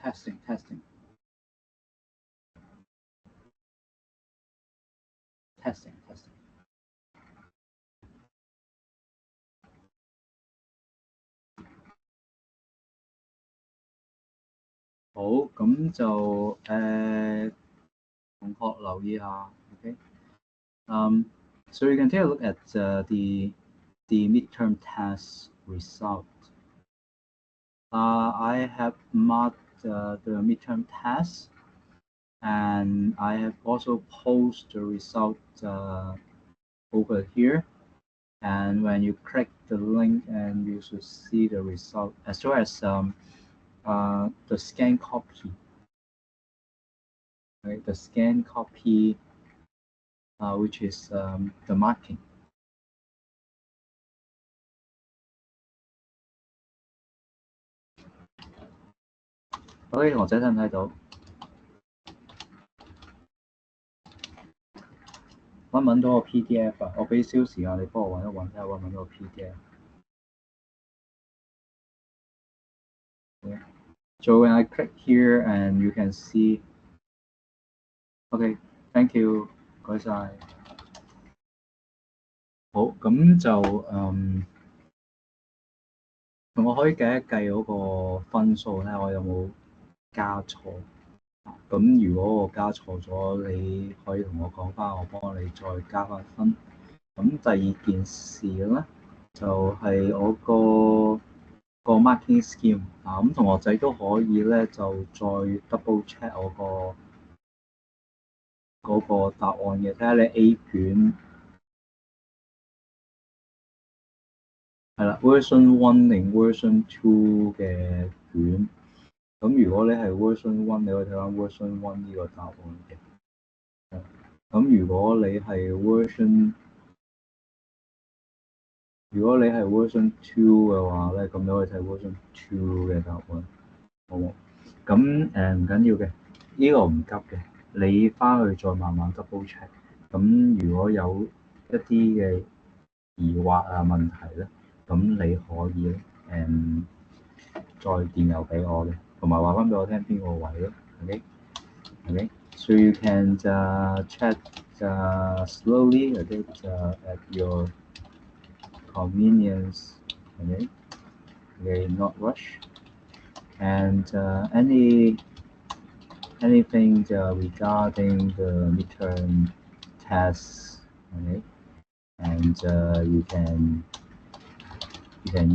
testing.好，咁就同學留意下 ，OK。So you can take a look at the midterm test result. I have marked the midterm test, and I have also posted the result over here. And when you click the link, and you should see the result as well as the scan copy. Right, the scan copy, which is the marking. OK， 同學仔睇唔睇到？揾唔揾到個 PDF 啊？我俾少時間你幫我揾一揾，睇下揾唔揾到個 PDF。So when I click here, and you can see. OK, thank you， 唔該晒。好，咁就同我可以計一計嗰個分數咧，我有冇加錯？咁如果我加錯咗，你可以同我講翻，我幫你再加翻分。咁第二件事咧，就係我個 marking scheme 啊，咁同學仔都可以咧，就再 double check 我嗰個答案嘅，睇下你 A 卷係啦 version 1定 version 2嘅卷。咁如果你係 version 1，你可以睇翻 version 1呢個答案嘅。咁如果你係 version 2嘅話咧，咁你可以睇 version 2嘅答案，好冇？咁唔緊要嘅，呢個唔急嘅，你翻去再慢慢 double check。咁如果有一啲嘅疑惑啊問題咧，咁你可以咧再電郵俾我嘅，同埋話翻俾我聽邊個位咯。OK， so you can check slowly a bit at your convenience. Okay, not rush. And anything regarding the midterm tests, okay, and you can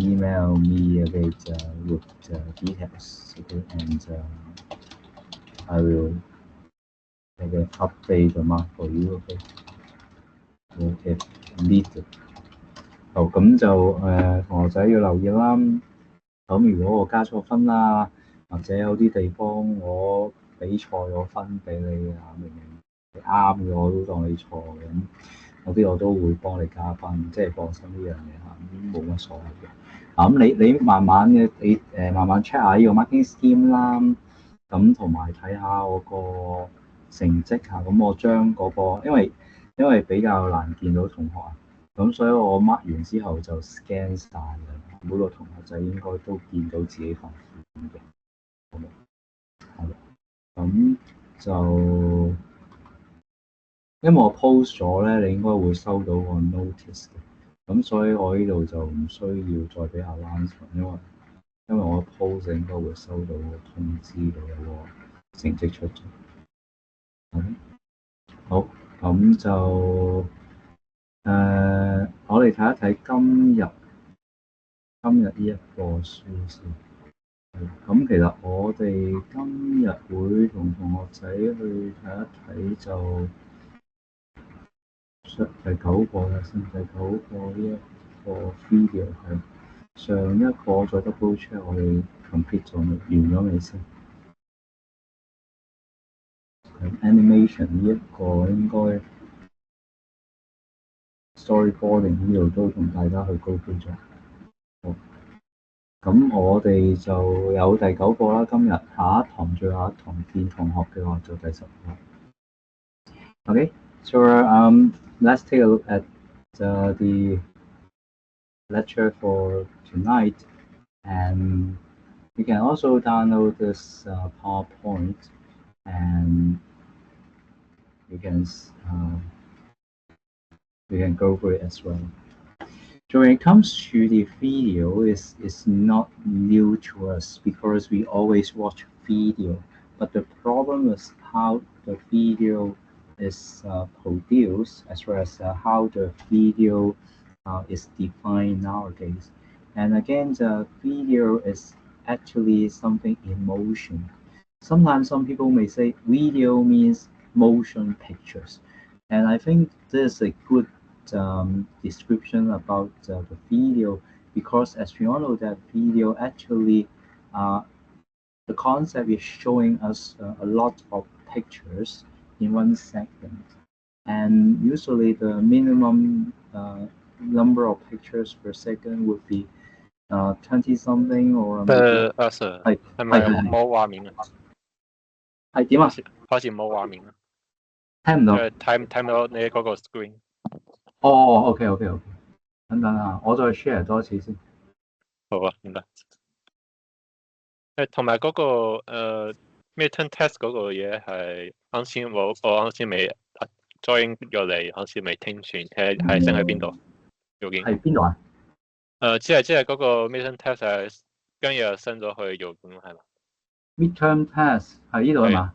email me a bit with details, okay, and I will make an update the mark for you, okay, if needed. 好，咁就同學仔要留意啦。咁如果我加錯分啦，或者有啲地方我俾錯咗分俾你啊，明明你啱嘅我都當你錯嘅，咁有啲我都會幫你加分，即係放心呢樣嘢嚇，冇乜所謂嘅。咁你慢慢嘅，你慢慢 check 下呢個 marking scheme 啦，咁同埋睇下我個成績嚇，咁我將嗰個因為比較難見到同學啊。咁所以我 mark 完之後就 scan 晒㗎，每個同學仔應該都見到自己份卷嘅，好冇？係啦，咁就因為我 post 咗咧，你應該會收到個 notice 嘅，咁所以我呢度就唔需要再俾 allowance，因為我 post 應該會收到個通知到有個成績出咗。好，咁就我哋睇一睇今日呢一個書先。咁其實我哋今日會同同學仔去睇一睇就第9個啦，先第9個呢一個 video 係上一個再 double check 我哋 complete 咗未，完咗未先？animation 呢一個應該 storyboarding 呢度都同大家去高標咗。好，咁我哋就有第9個啦。今日下一堂最後一堂見同學嘅話就第10個。Okay, so let's take a look at the lecture for tonight, and You can also download this PowerPoint, and you can go for it as well. So when it comes to the video, it's not new to us because we always watch video. But the problem is how the video is produced, as well as how the video is defined nowadays. And again, the video is actually something in motion. Sometimes some people may say video means motion pictures, and I think this is a good description about the video, because as we all know that video actually uh, the concept is showing us a lot of pictures in 1 second, and usually the minimum number of pictures per second would be 20 something or maybe Sir，係咪冇畫面啊？係點啊？好似冇畫面啊！聽唔到？睇唔到你嗰個 screen。哦，OK，等等啊，我再 share 多一次先。好啊，唔該。同埋嗰個midterm test 嗰個嘢係啱先我啱先未 join 咗嚟，好似未聽全，係升喺邊度？郵件係邊度啊？即係嗰個 midterm test 係今日升咗去郵件係嘛 ？midterm test 係呢度係嘛？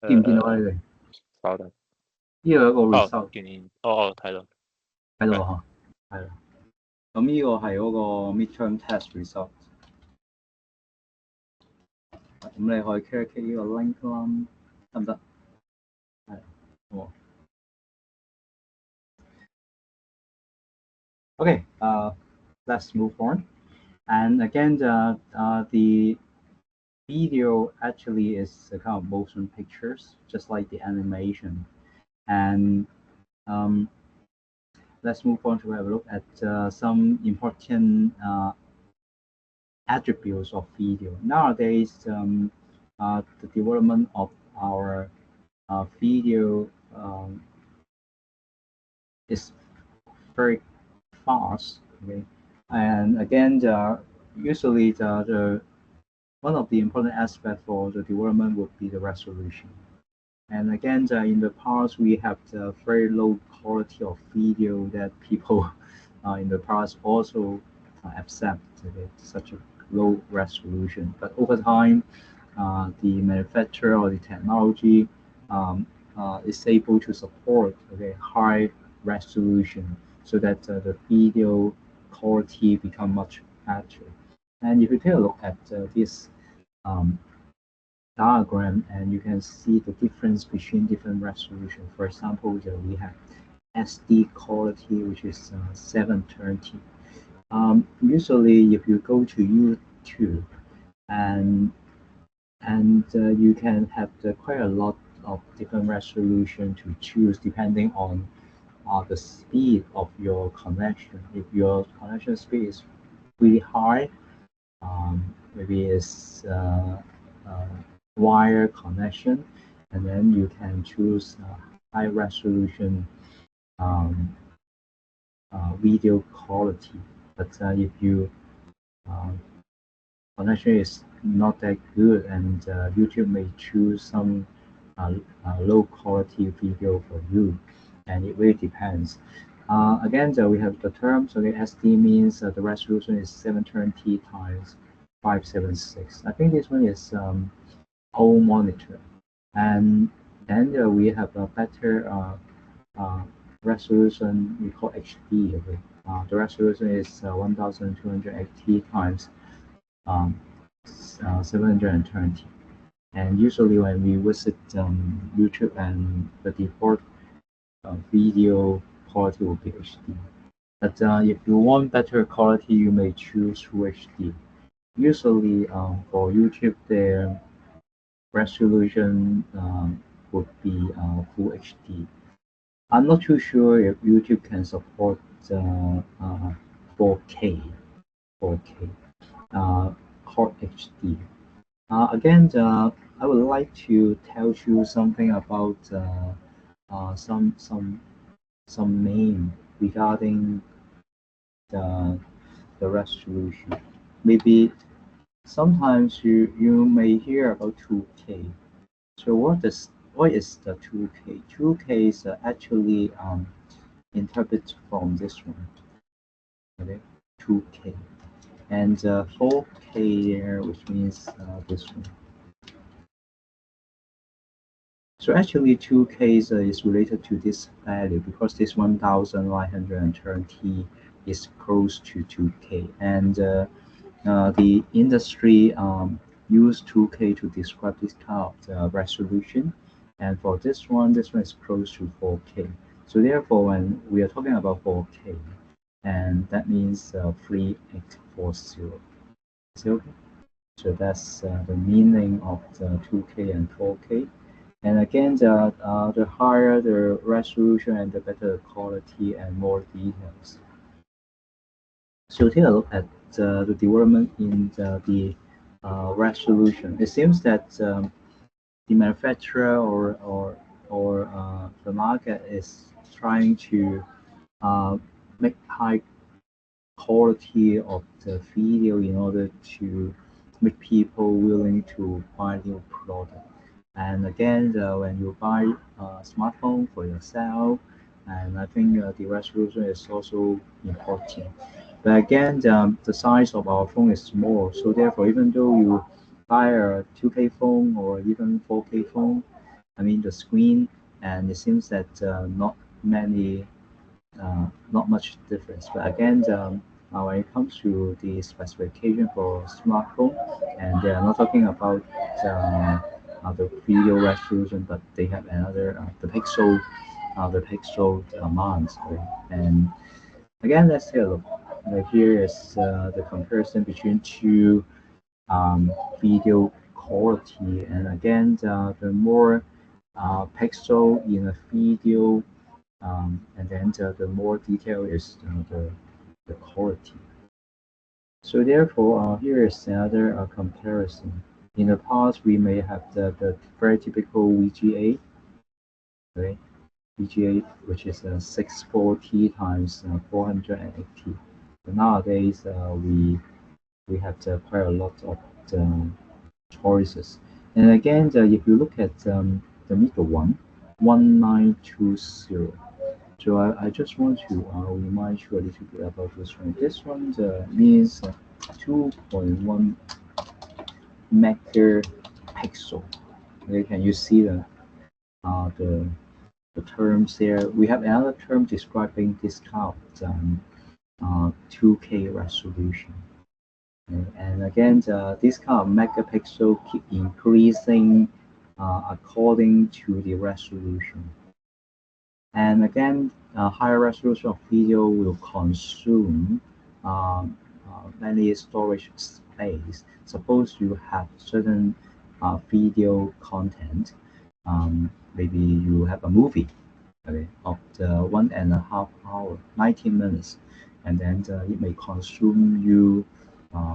見唔見到啊？你哋？稍等。呢度有一個 result。睇到。睇到啊，係啦。咁呢個係嗰個 midterm test result。咁你可以 click 呢個 link 啦，得唔得？係，好。Okay, let's move on. And again, the video actually is a kind of motion pictures, just like the animation. And let's move on to have a look at some important attributes of video. Nowadays, the development of our video is very fast. Okay, and again, usually the one of the important aspects for the development would be the resolution. And again, in the past, we have the very low quality of video that people in the past also accept such a low resolution. But over time, the manufacturer or the technology is able to support high resolution so that the video quality become much better. And if you take a look at this diagram, and you can see the difference between different resolution. For example, we have SD quality, which is 720. Usually, if you go to YouTube, and you can have quite a lot of different resolution to choose depending on the speed of your connection. If your connection speed is really high, maybe it's wire connection, and then you can choose high resolution video quality. But if you connection is not that good, and YouTube may choose some low quality video for you, and it really depends. Again, we have the term. So the SD means the resolution is 720 times 576. I think this one is old monitor, and then we have a better resolution we call HD. Okay, the resolution is 1280 times 720. And usually when we visit YouTube, and the default video quality will be HD. But if you want better quality, you may choose Full HD. Usually for YouTube, their resolution would be Full HD. I'm not too sure if YouTube can support 4K, Quad HD. Again, I would like to tell you something about some name regarding the resolution. Maybe sometimes you may hear about 2K. So what is the 2K? 2K is actually interpreted from this one, okay? 2K, and 4K there, which means this one. So actually 2K is related to this value because this 1930 is close to 2K, and the industry use 2K to describe this kind of resolution, and for this one is close to 4K. So therefore, when we are talking about 4K, and that means 3840. Is it okay? So that's the meaning of the 2K and 4K. And again, the higher the resolution and the better the quality and more details. So take a look at the development in the resolution. It seems that the manufacturer or the market is trying to make high quality of the video in order to make people willing to buy new product. And again, when you buy a smartphone for yourself, and I think the resolution is also important. But again, the size of our phone is small, so therefore, even though you buy a 2K phone or even 4K phone, I mean the screen, and it seems that not much difference. But again, when it comes to the specification for smartphone, and they are not talking about the video resolution, but they have another the pixel amount. Right? And again, let's take a look. Here is the comparison between two video quality, and again, the more pixel in a video, and then the more detail is the quality. So therefore, here is another comparison. In the past, we may have the very typical VGA, right? VGA, which is 640 times 480. But nowadays, we have quite a lot of choices. And again, if you look at the middle one, 1920. So I just want to remind you a little bit about this one. This one means 2.1 megapixel. Okay, can you see uh, the the terms there? We have another term describing this kind of 2K resolution. Okay, and again, this kind of megapixel keep increasing according to the resolution. And again, higher resolution of video will consume many storage space. Suppose you have certain video content, maybe you have a movie, okay, of the 1.5 hour, 90 minutes, and then it may consume you 4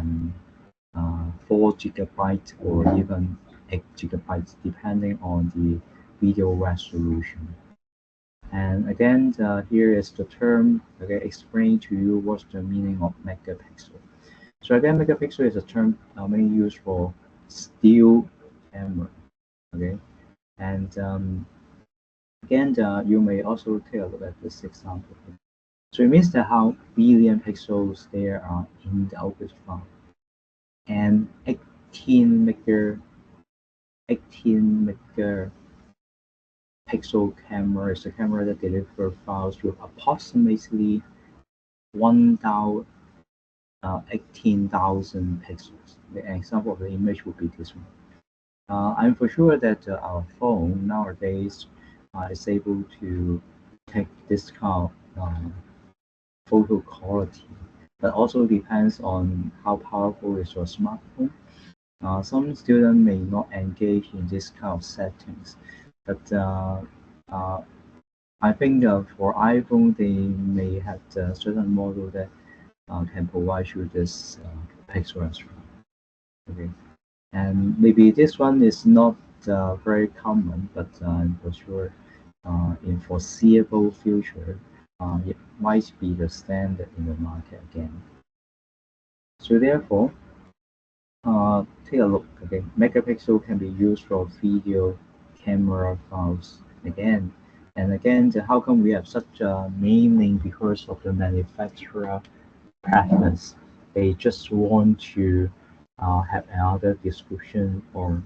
GB or even 8 GB, depending on the video resolution. And again, here is the term, okay, explain to you what's the meaning of megapixel. So again, megapixel is a term mainly used for still camera, okay. And again, you may also take a look at this example. So it means that how billion pixels there are in the output file, and 18 megapixel camera is a camera that delivers files with approximately 18,000 pixels. The example of the image would be this one. I'm for sure that our phone nowadays is able to take this kind of photo quality, but also depends on how powerful is your smartphone. Some students may not engage in this kind of settings, but uh, I think for iPhone they may have a certain model that can provide you this pixel as well. Okay, and maybe this one is not very common, but for sure, in foreseeable future, it might be the standard in the market again. So therefore, take a look. Okay, megapixel can be used for video camera files again and again. How come we have such a naming? Because of the manufacturer preference. They just want to have another description or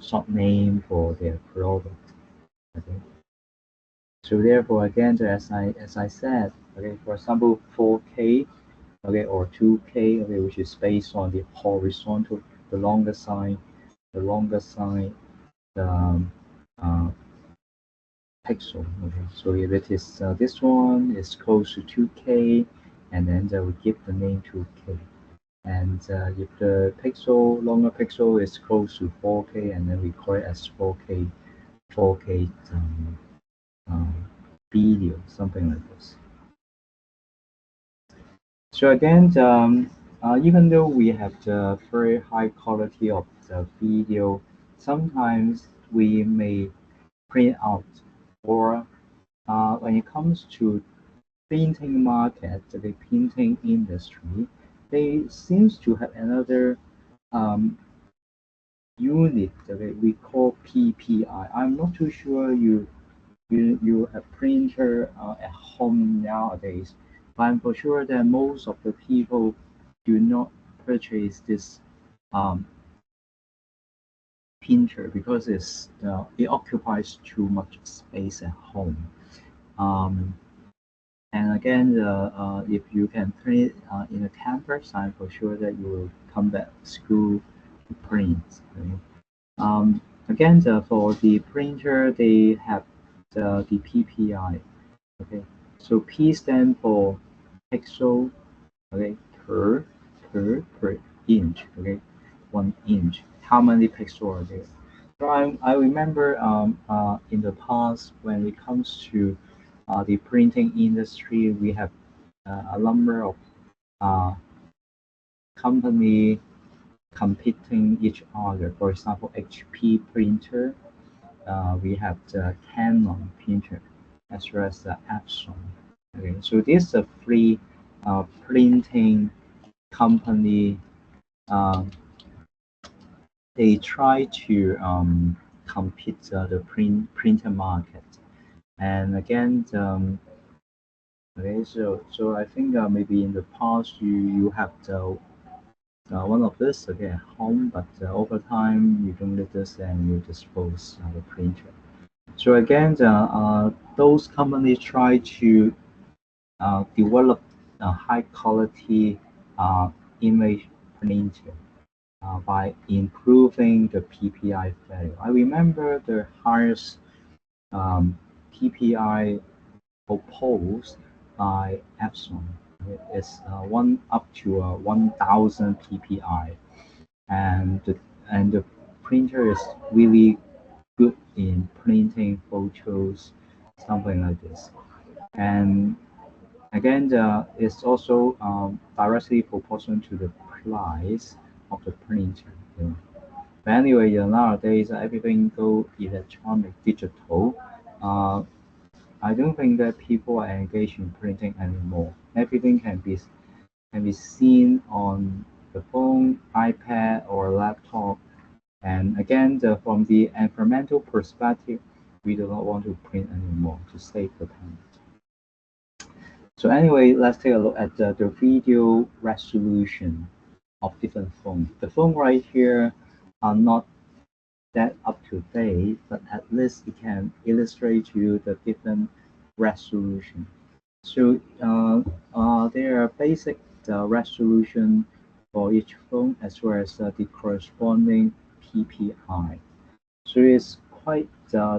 short name for their product. Okay. So therefore, again, as I said, okay, for example, 4K, okay, or 2K, okay, which is based on the horizontal, the longer side, the uh, pixel. Okay, so if it is this one is close to 2K, and then we give the name 2K. And if the longer pixel is close to 4K, and then we call it as 4K um, video, something like this. So again, even though we have the very high quality of the video, sometimes we may print out, or when it comes to printing market, the printing industry, they seems to have another um, unit that we call PPI. I'm not too sure you have printer at home nowadays, but I'm for sure that most of the people do not purchase this um, printer because it occupies too much space at home. Um, and again, if you can print in a campus, I'm for sure that you will come back to school to print. Okay? Again, for the printer, they have the PPI. Okay, so P stand for pixel. Okay, per inch. Okay, 1 inch. How many pixels are there? So I remember in the past when it comes to the printing industry, we have a number of uh, company competing each other. For example, HP printer. We have the Canon printer as well as the Epson. Okay, so this is a free printing company. Um, they try to compete the printer market. And again, okay, so I think maybe in the past you have the one of this okay at home, but over time you don't need this and you dispose the printer. So again, those companies try to develop a high quality image printer by improving the PPI value. I remember the highest PPI proposed by Epson is one up to 1,000 PPI, and the printer is really good in printing photos, something like this. And again, it's also directly proportional to the price of the printer. But anyway, nowadays everything go electronic, digital. Uh, I don't think that people are engaged in printing anymore. Everything can be seen on the phone, iPad, or laptop. And again, from the environmental perspective, we do not want to print anymore to save the time. So anyway, let's take a look at the video resolution of different phones. The phone right here are not that up to date, but at least it can illustrate to you the different resolution. So there are basic resolution for each phone as well as the corresponding PPI. So it's quite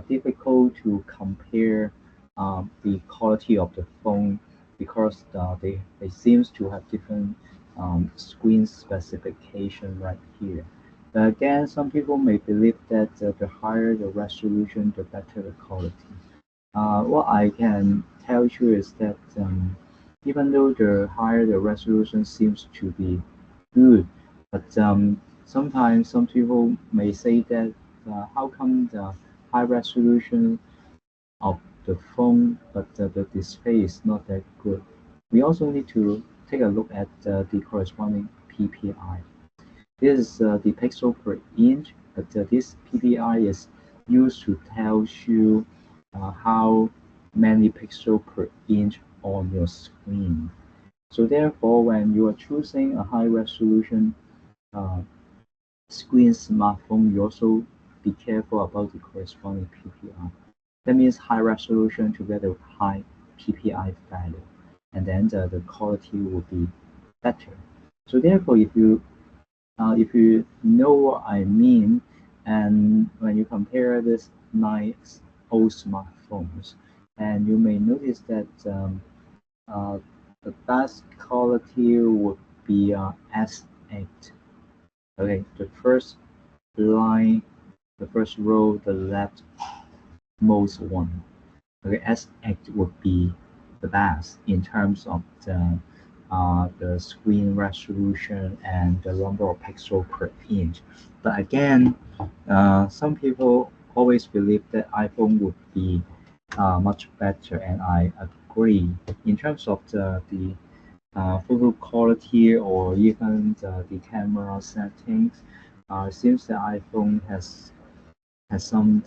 difficult to compare the quality of the phone because they seems to have different screen specification right here. But again, some people may believe that the higher the resolution, the better the quality. What I can tell you is that even though the higher the resolution seems to be good, but sometimes some people may say that how come the high resolution of the phone, but the display is not that good? We also need to take a look at the corresponding PPI. This is the pixel per inch, but this PPI is used to tell you how many pixels per inch on your screen. So therefore, when you are choosing a high resolution uh, screen smartphone, you also be careful about the corresponding PPI. That means high resolution together with high PPI value, and then the quality will be better. So therefore, if you know what I mean, and when you compare this nice old smartphones, and you may notice that uh, the best quality would be S8. Okay, the first line, the first row, the leftmost one. Okay, S8 would be the best in terms of the screen resolution and the number of pixels per inch. But again, some people always believe that iPhone would be much better, and I agree. In terms of the photo quality or even the camera settings, it seems that iPhone has some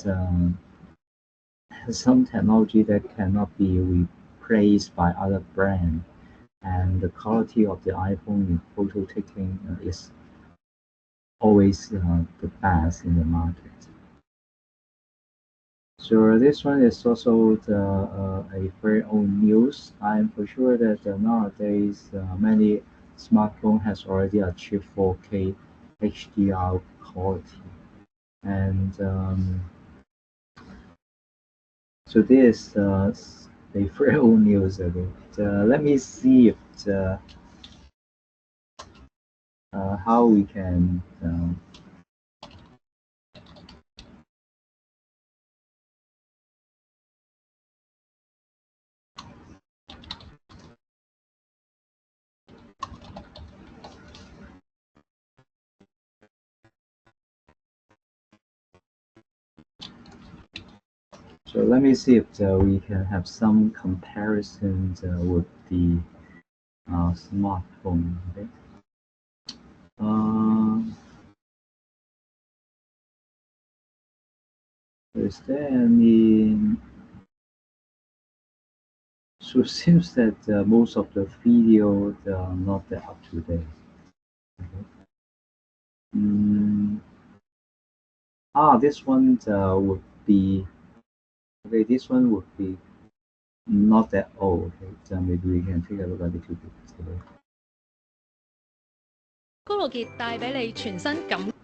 technology that cannot be replaced by other brands, and the quality of the iPhone in photo taking is always the best in the market. So this one is also a very old news. I'm for sure that nowadays many smartphone has already achieved 4K HDR quality, and so this a very old news. Okay. Let me see if how we can. So let me see if we can have some comparisons with the smartphone. Okay. Um, is there any? So it seems that most of the videos are not that up to date. Okay. Mm, this one would be okay. This one would be not that old. Okay, so maybe we can take a look at it too. 高露潔帶俾你全新感。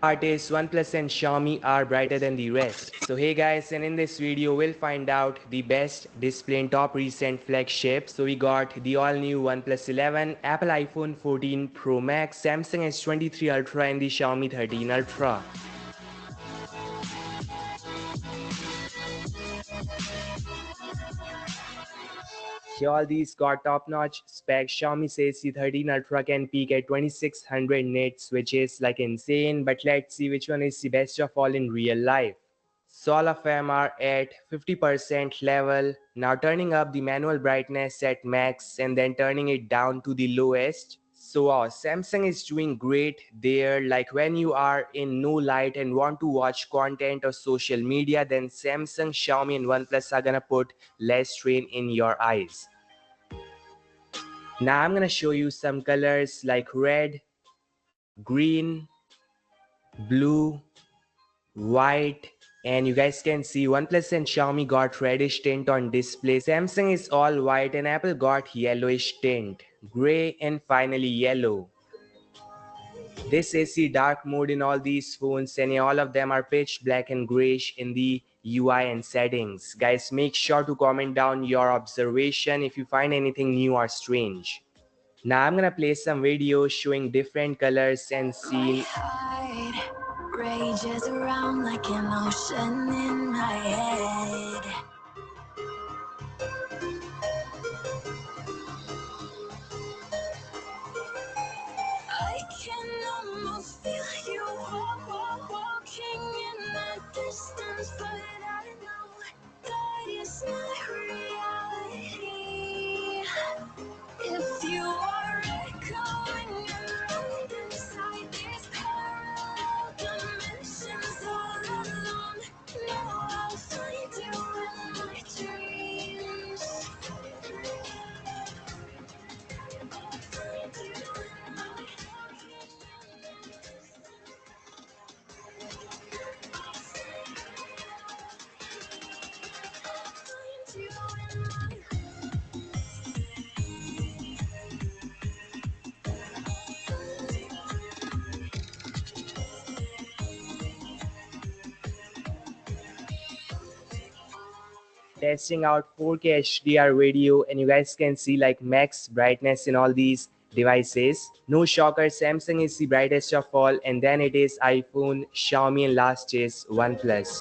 Artists OnePlus and Xiaomi are brighter than the rest. So hey guys, and in this video we'll find out the best display and top recent flagships. So we got the all new OnePlus 11, Apple iPhone 14 Pro Max, Samsung S23 Ultra and the Xiaomi 13 Ultra. Here all these got top-notch specs. Xiaomi says the 13 Ultra can peak at 2600 nits, which is like insane, but let's see which one is the best of all in real life. So all of them are at 50% level. Now turning up the manual brightness at max and then turning it down to the lowest. So Samsung is doing great there. Like when you are in no light and want to watch content or social media, then Samsung, Xiaomi and OnePlus are gonna put less strain in your eyes. Now I'm gonna show you some colors like red, green, blue, white, and you guys can see OnePlus and Xiaomi got reddish tint on display. Samsung is all white and Apple got yellowish tint, gray and finally yellow. This is the dark mode in all these phones and all of them are pitch black and grayish in the UI and settings. Guys, make sure to comment down your observation if you find anything new or strange. Now I'm gonna play some videos showing different colors and scene. Rages around like an ocean in my head. I can almost feel you walking in the distance, but testing out 4K HDR video, and you guys can see like max brightness in all these devices. No shocker, Samsung is the brightest of all, and then it is iPhone, Xiaomi, and last is OnePlus.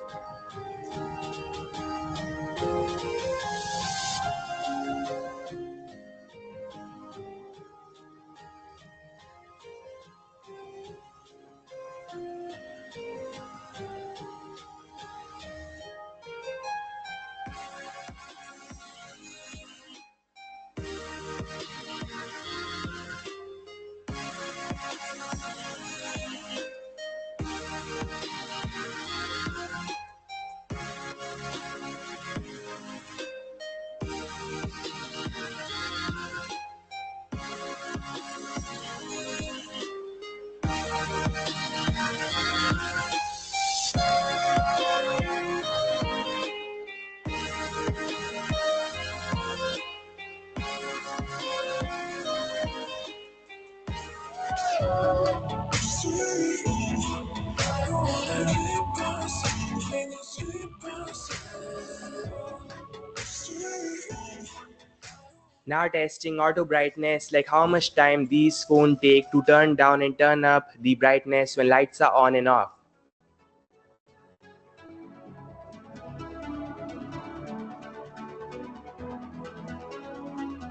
Now testing auto brightness, like how much time these phones take to turn down and turn up the brightness when lights are on and off.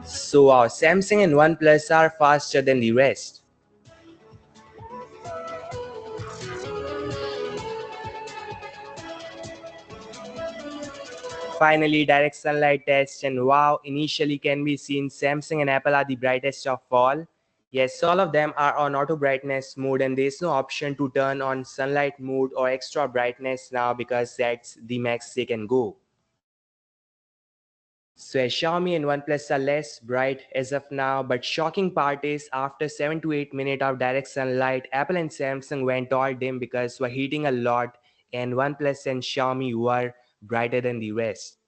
So our Samsung and OnePlus are faster than the rest. Finally, direct sunlight test, and wow, initially can be seen Samsung and Apple are the brightest of all. Yes, all of them are on auto brightness mode, and there's no option to turn on sunlight mode or extra brightness now because that's the max they can go. So Xiaomi and OnePlus are less bright as of now, but shocking part is after 7 to 8 minutes of direct sunlight, Apple and Samsung went all dim because we're heating a lot, and OnePlus and Xiaomi were brighter than the rest.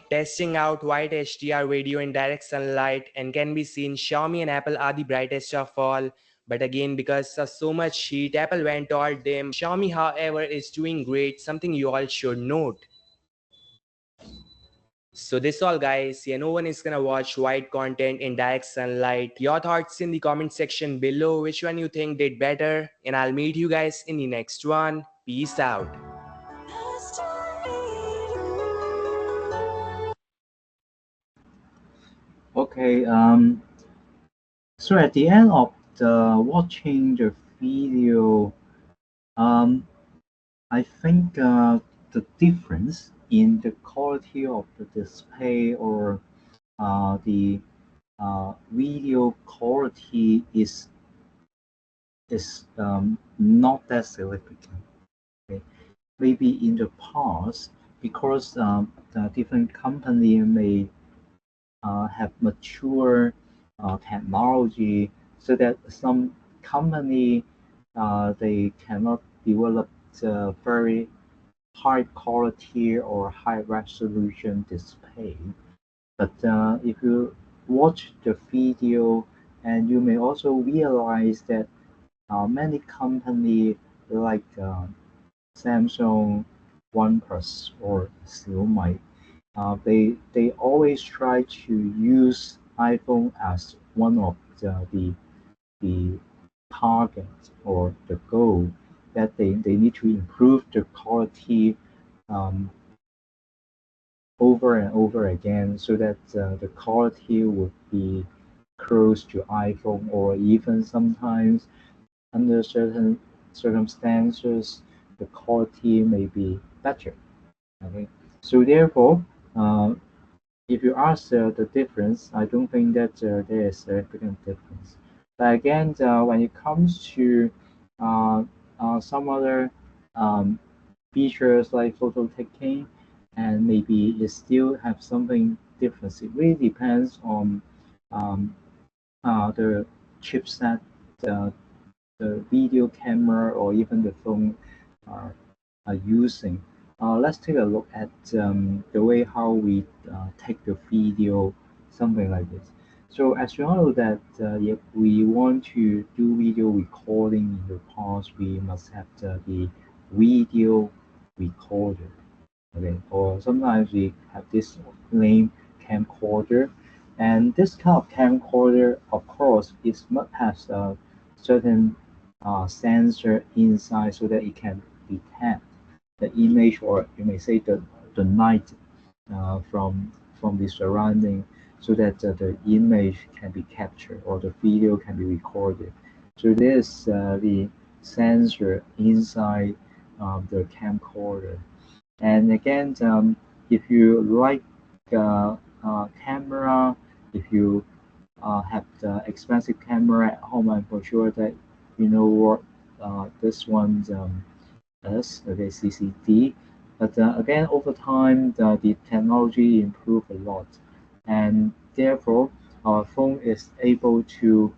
Testing out wide HDR video in direct sunlight, and can be seen Xiaomi and Apple are the brightest of all. But again, because of so much heat, Apple went all dim. Xiaomi, however, is doing great, something you all should note. So this all guys, yeah, no one is gonna watch white content in direct sunlight. Your thoughts in the comment section below, which one you think did better, and I'll meet you guys in the next one. Peace out. Okay, so at the end of watching the video, I think the difference in the quality of the display or the video quality is not that significant. Okay? Maybe in the past, because the different company may have mature technology, so that some company they cannot develop very high quality or high resolution display. But if you watch the video, and you may also realize that many companies like Samsung, OnePlus, or Xiaomi, they always try to use iPhone as one of the target or the goal that they need to improve the quality um, over and over again, so that the quality would be close to iPhone, or even sometimes under certain circumstances the quality may be better. Okay, so therefore if you ask the difference, I don't think that there is a significant difference. But again, when it comes to some other um, features like photo taking, and maybe it still have something different. It really depends on um, the chipset, the video camera, or even the phone are using. Let's take a look at the way how we take the video, something like this. So as you know that if we want to do video recording in the past, we must have the video recorder. Okay, or sometimes we have this name camcorder, and this kind of camcorder, of course, it must have a certain sensor inside so that it can detect the image, or you may say the light from the surrounding, so that the image can be captured or the video can be recorded. So this the sensor inside the camcorder. And again, if you like camera, if you have the expensive camera at home, I'm for sure that you know what this one is, okay, CCD. But again, over time, the technology improved a lot, and therefore our phone is able to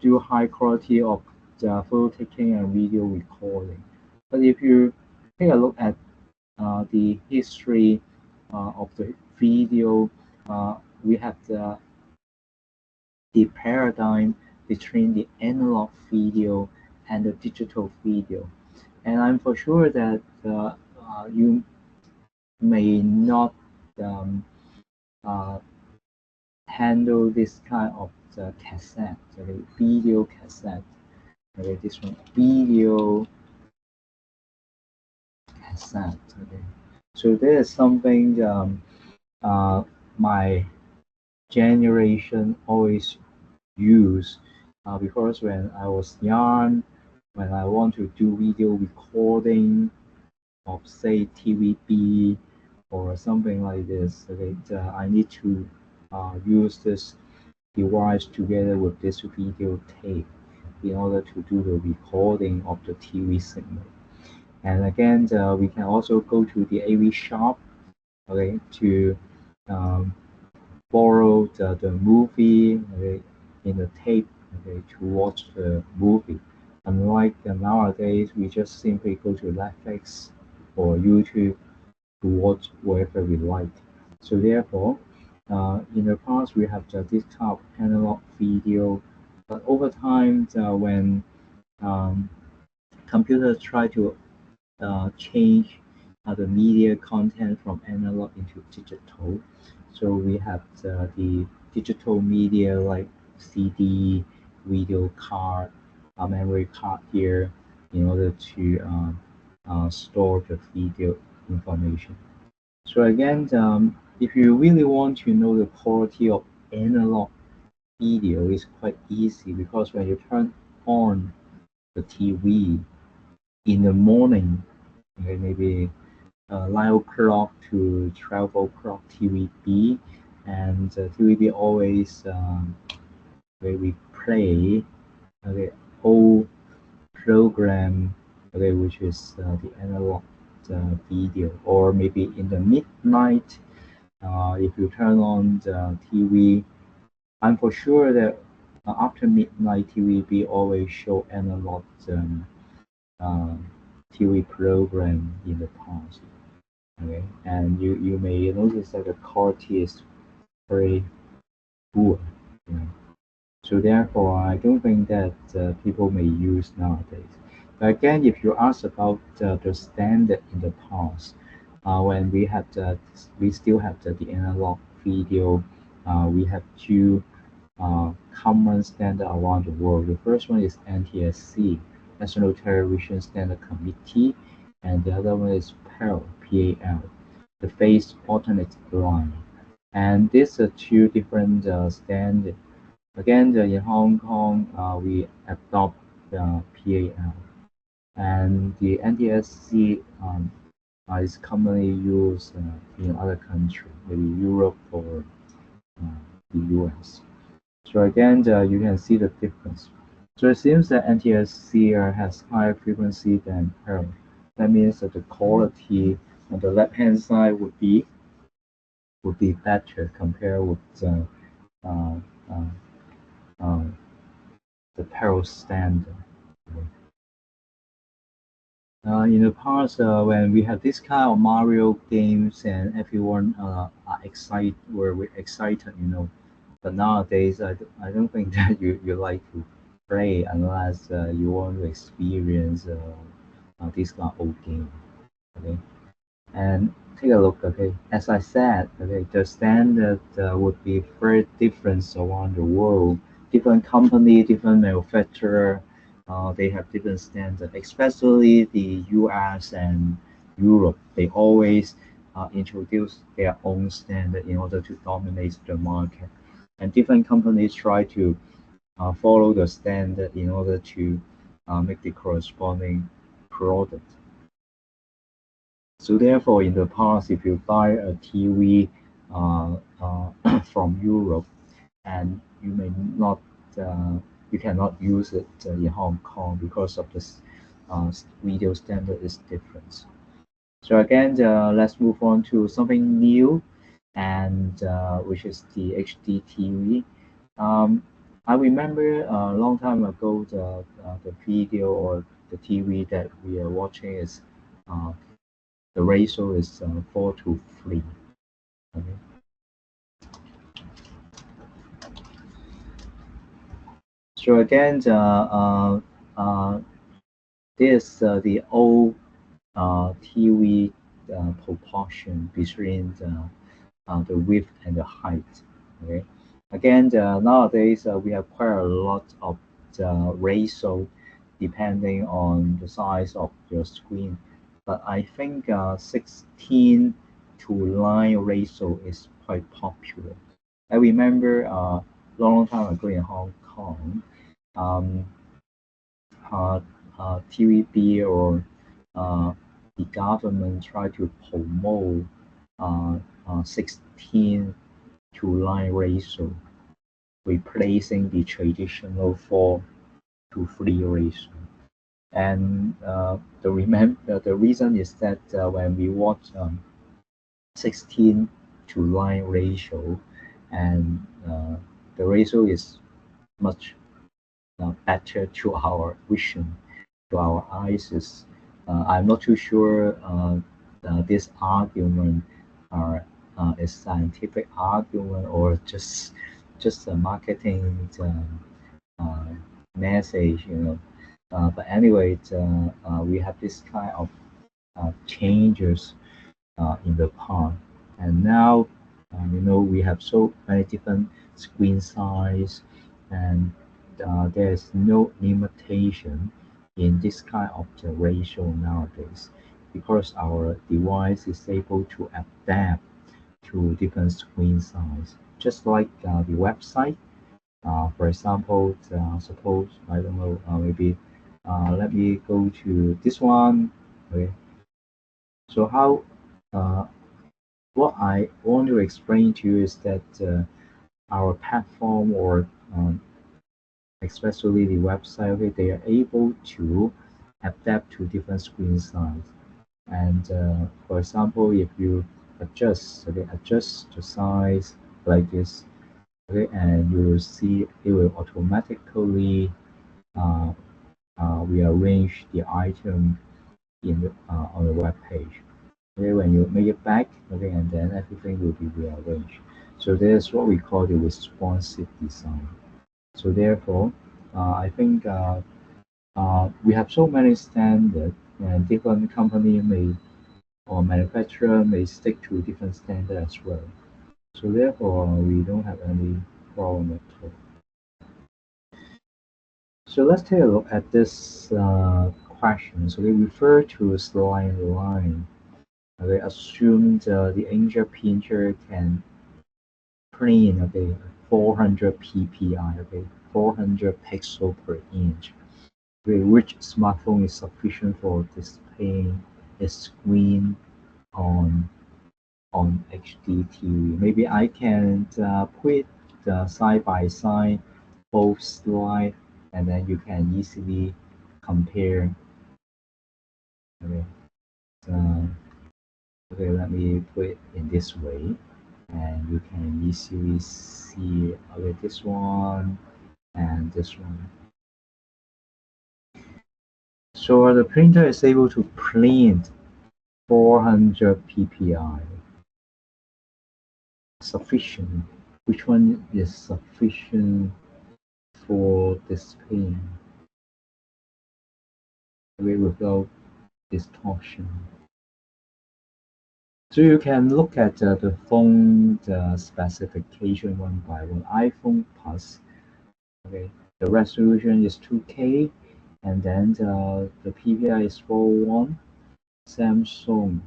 do high quality of the photo taking and video recording. But if you take a look at the history of the video, we have the paradigm between the analog video and the digital video. And I'm for sure that you may not um, uh, handle this kind of cassette, okay, video cassette. Okay, this one, video cassette. Okay, so there is something my generation always use because when I was young, when I want to do video recording of say TVB or something like this, okay, I need to use this device together with this video tape in order to do the recording of the TV signal. And again, we can also go to the AV shop, okay, to um, borrow the movie, okay, in the tape, okay, to watch the movie. Unlike nowadays, we just simply go to Netflix or YouTube to watch whatever we like. So therefore, in the past we have this kind of analog video, but over time, when um, computers try to change the media content from analog into digital. So we have the digital media like CD, video card, memory card here in order to store the video information. So again, if you really want to know the quality of analog video, it's quite easy because when you turn on the TV in the morning, okay, maybe 9 o'clock to 12 o'clock TVB, and TVB always where we play okay, old program, okay, which is the analog video, or maybe in the midnight, if you turn on the TV, I'm for sure that after midnight TVB always show analog uh, TV program in the past. Okay, and you may notice that the quality is very poor. You know? So therefore, I don't think that people may use nowadays. But again, if you ask about the standard in the past, when we still have the analog video, we have two common standard around the world. The first one is NTSC, National Television Standard Committee, and the other one is PAL, PAL, the phase alternate line. And these are two different standards. Again, in Hong Kong, we adopt PAL, and the NTSC is commonly used in other countries, maybe Europe or the US. So again, you can see the difference. So it seems that NTSC has higher frequency than PAL. That means that the quality on the left-hand side would be better compared with uh, uh, uh, the PAL standard. In the past, when we have this kind of Mario games and everyone are excited, were excited, you know, But nowadays, I don't think that you like to play unless you want to experience this kind of old game. Okay, and take a look. Okay, as I said, okay, the standard would be very different around the world. Different company, different manufacturer, they have different standards. Especially the U.S. and Europe, they always introduce their own standard in order to dominate the market. And different companies try to follow the standard in order to make the corresponding product. So therefore, in the past, if you buy a TV from Europe, and you may not, you cannot use it in Hong Kong because of this video standard is different. So again, let's move on to something new, and which is the HD TV. I remember a long time ago the video or the TV that we are watching is the ratio is 4:3. Okay. So again, this the old TV proportion between the width and the height. Okay. Again, nowadays we have quite a lot of ratio depending on the size of your screen. But I think 16:9 ratio is quite popular. I remember long time ago in Hong Kong, um, TVB or the government tried to promote 16:9 ratio, replacing the traditional 4:3 ratio. And the reason is that when we watch 16:9 ratio, and the ratio is much better to our vision, to our eyes. I'm not too sure this argument is scientific argument or just a marketing uh, message, you know. But anyway, we have this kind of changes in the past, and now we have so many different screen size, and there's no limitation in this kind of the ratio nowadays because our device is able to adapt to different screen size, just like the website. For example, suppose I don't know, maybe let me go to this one. Okay, so how what I want to explain to you is that our platform or especially the website, okay, they are able to adapt to different screen size. And for example, if you adjust the size like this, okay, and you will see it will automatically uh, rearrange the item in on the web page. Okay, when you make it back, okay, and then everything will be rearranged. So that's what we call the responsive design. So therefore, I think we have so many standards, and different company may or manufacturer may stick to different standards as well. So therefore, we don't have any problem at all. So let's take a look at this question. So we refer to slide line. Okay, assume the inkjet printer can print, okay, 400 ppi, okay, 400 pixel per inch. Okay, which smartphone is sufficient for displaying a screen on HD TV? Maybe I can put side by side both slides, and then you can easily compare. Okay, okay, let me put it in this way, and you can easily see, okay, this one and this one. So the printer is able to print 400 ppi, sufficient which one is sufficient for displaying without distortion. So you can look at the phone specification one by one. iPhone Plus, okay, the resolution is 2K, and then the PPI is 401. Samsung,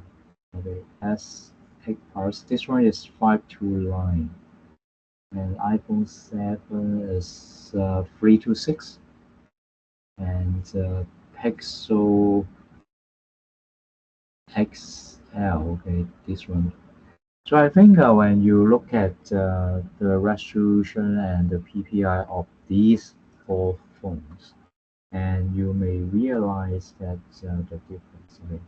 okay, S8 Plus, this one is 529, and iPhone 7 is 326, and Pixel XL, okay, this one. So I think when you look at the resolution and the PPI of these four phones, and you may realize that the difference. Okay?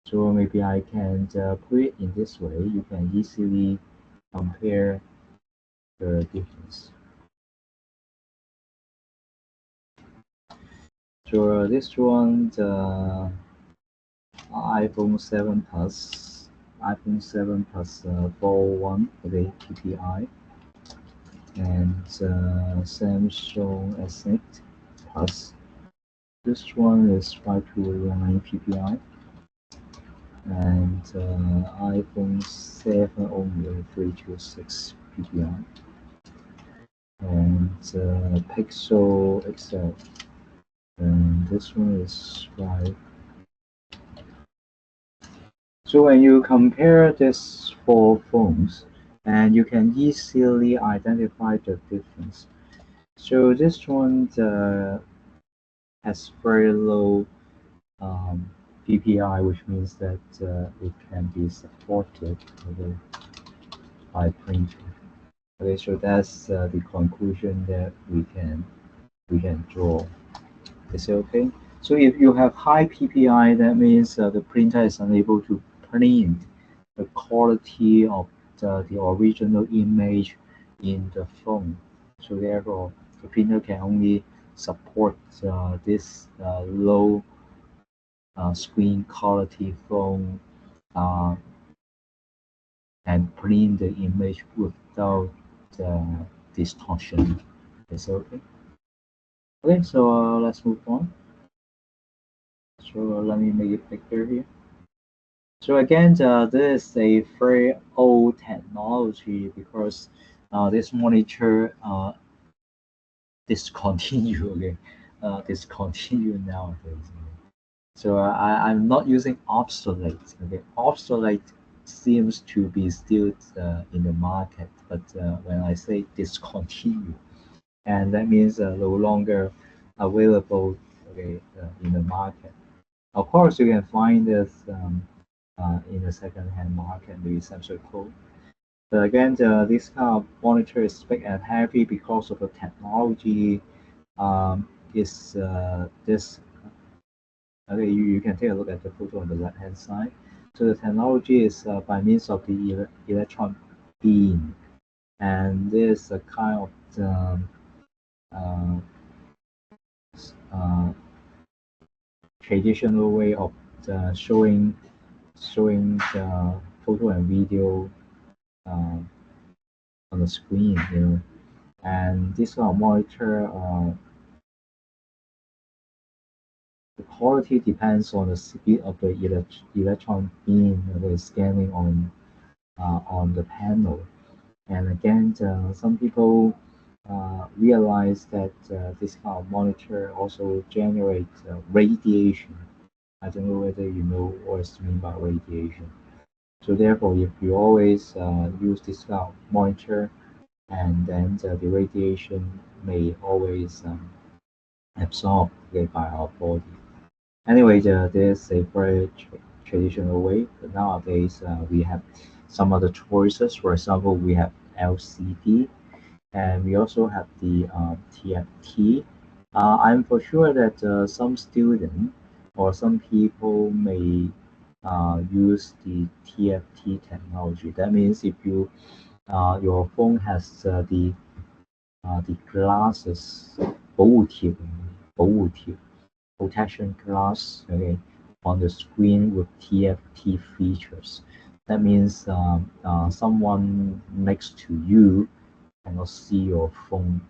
So maybe I can put it in this way. You can easily compare the difference. So this one, the iPhone 7 Plus, iPhone 7 Plus 401, okay, PPI, and Samsung S8 Plus. This one is 529 PPI, and iPhone 7 only 326 PPI, and Pixel XL, and this one is 5. So when you compare these four phones, and you can easily identify the difference. So this one has very low PPI, which means that it can be supported by printer. Okay, so that's the conclusion that we can draw. Is it okay? So if you have high PPI, that means the printer is unable to print the quality of the original image in the phone. So therefore, the printer can only support this low screen quality phone and print the image without distortion. Is it okay? Okay, so let's move on. So let me make it bigger here. So again, this is a very old technology because this monitor discontinued. Okay, discontinued nowadays. So I'm not using obsolete. Okay, obsolete seems to be still in the market, but when I say discontinued, and that means no longer available, okay, in the market. Of course, you can find this in the second-hand market, maybe Samsung Code. But again, this kind of monitor is big and heavy because of the technology. Is this? Okay, you can take a look at the photo on the left-hand side. So the technology is by means of the electron beam, and this is a kind of uh, uh, traditional way of showing the photo and video on the screen, you know. And this kind of monitor, the quality depends on the speed of the electron beam that is scanning on the panel. And again, some people realize that this kind of monitor also generates radiation. I don't know whether you know what is meant by radiation. So therefore, if you always use this kind of monitor, and then the radiation may always absorbed, okay, by our body. Anyway, there's a very traditional way, but nowadays we have some other choices. For example, we have LCD, and we also have the TFT. I'm for sure that some student or some people may use the TFT technology. That means if your phone has the glasses 保护贴 protection glass, okay, on the screen with TFT features. That means someone next to you cannot see your phone,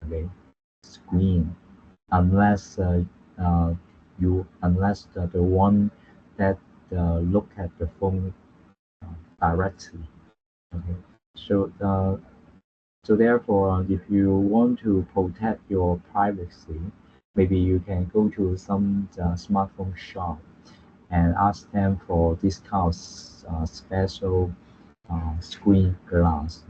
okay, screen, unless unless the one that look at the phone directly, okay. So therefore, if you want to protect your privacy, maybe you can go to some smartphone shop and ask them for this kind of special screen glass.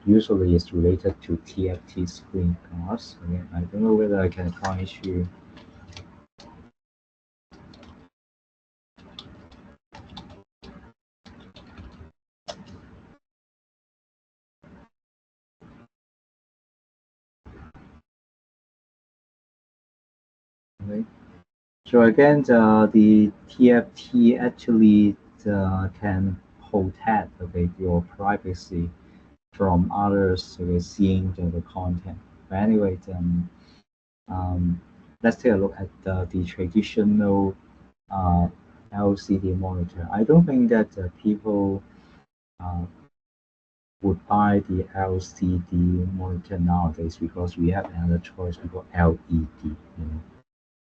Usually it's related to TFT screen glass. Okay? I don't know whether I can find you. Okay. So again, the TFT actually can protect, okay, your privacy from others, okay, seeing the content. But anyway, let's take a look at the traditional LCD monitor. I don't think that people uh, would buy the LCD monitor nowadays because we have another choice, we got LED. You know.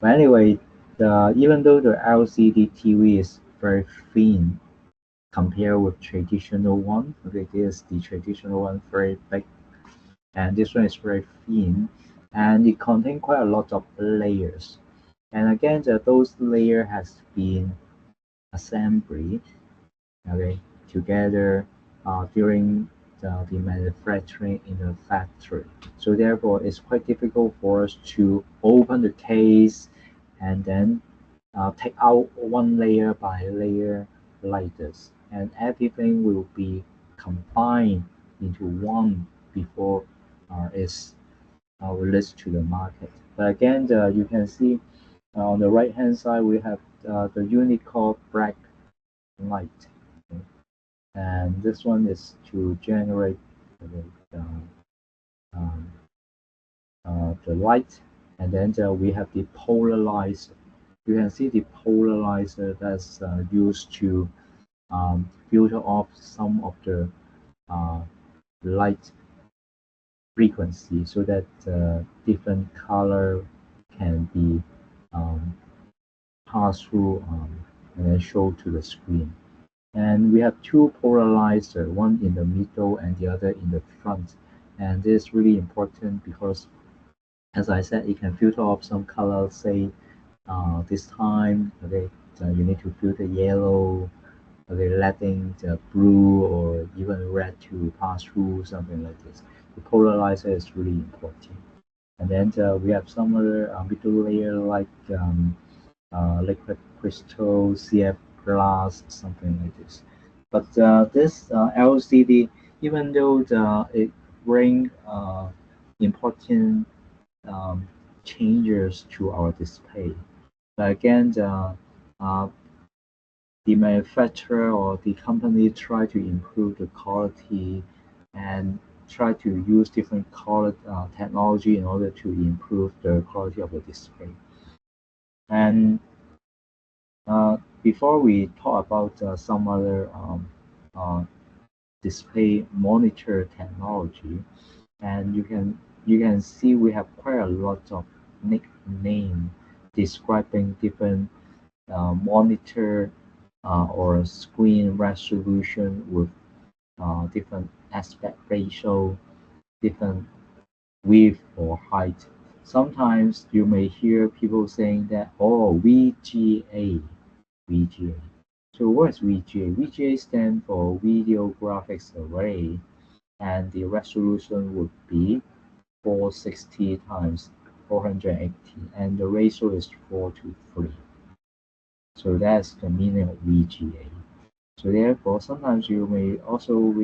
But anyway, even though the LCD TV is very thin compared with traditional one, okay, this is the traditional one very big, and this one is very thin, and it contains quite a lot of layers. And again, those layer has been assembled, okay, together during the manufacturing in the factory. So therefore, it's quite difficult for us to open the case and then take out one layer by layer like this, and everything will be combined into one before it's released to the market. But again, you can see on the right hand side we have the unit called black light. Okay? And this one is to generate uh, um, the light, and then we have the polarizer. You can see the polarizer that's used to filter off some of the uh, light frequency so that different color can be um, passed through and then show to the screen. And we have two polarizer, one in the middle and the other in the front. And this is really important because, as I said, it can filter off some colors. Say this time, okay, you need to filter yellow, okay, letting the blue or even red to pass through, something like this. The polarizer is really important. And then we have some other middle layer like liquid crystal, CF glass, something like this. But this LCD, even though it bring important um, changes to our display, but again, uh, the manufacturer or the company try to improve the quality and try to use different color technology in order to improve the quality of the display. And before we talk about some other uh, display monitor technology, and you can see we have quite a lot of nickname describing different monitor or screen resolution with different aspect ratio, different width or height. Sometimes you may hear people saying that, oh, VGA, VGA. So what is VGA? VGA stands for Video Graphics Array, and the resolution would be 460 times 480, and the ratio is 4 to 3. So that's the meaning of VGA. So therefore, sometimes you may also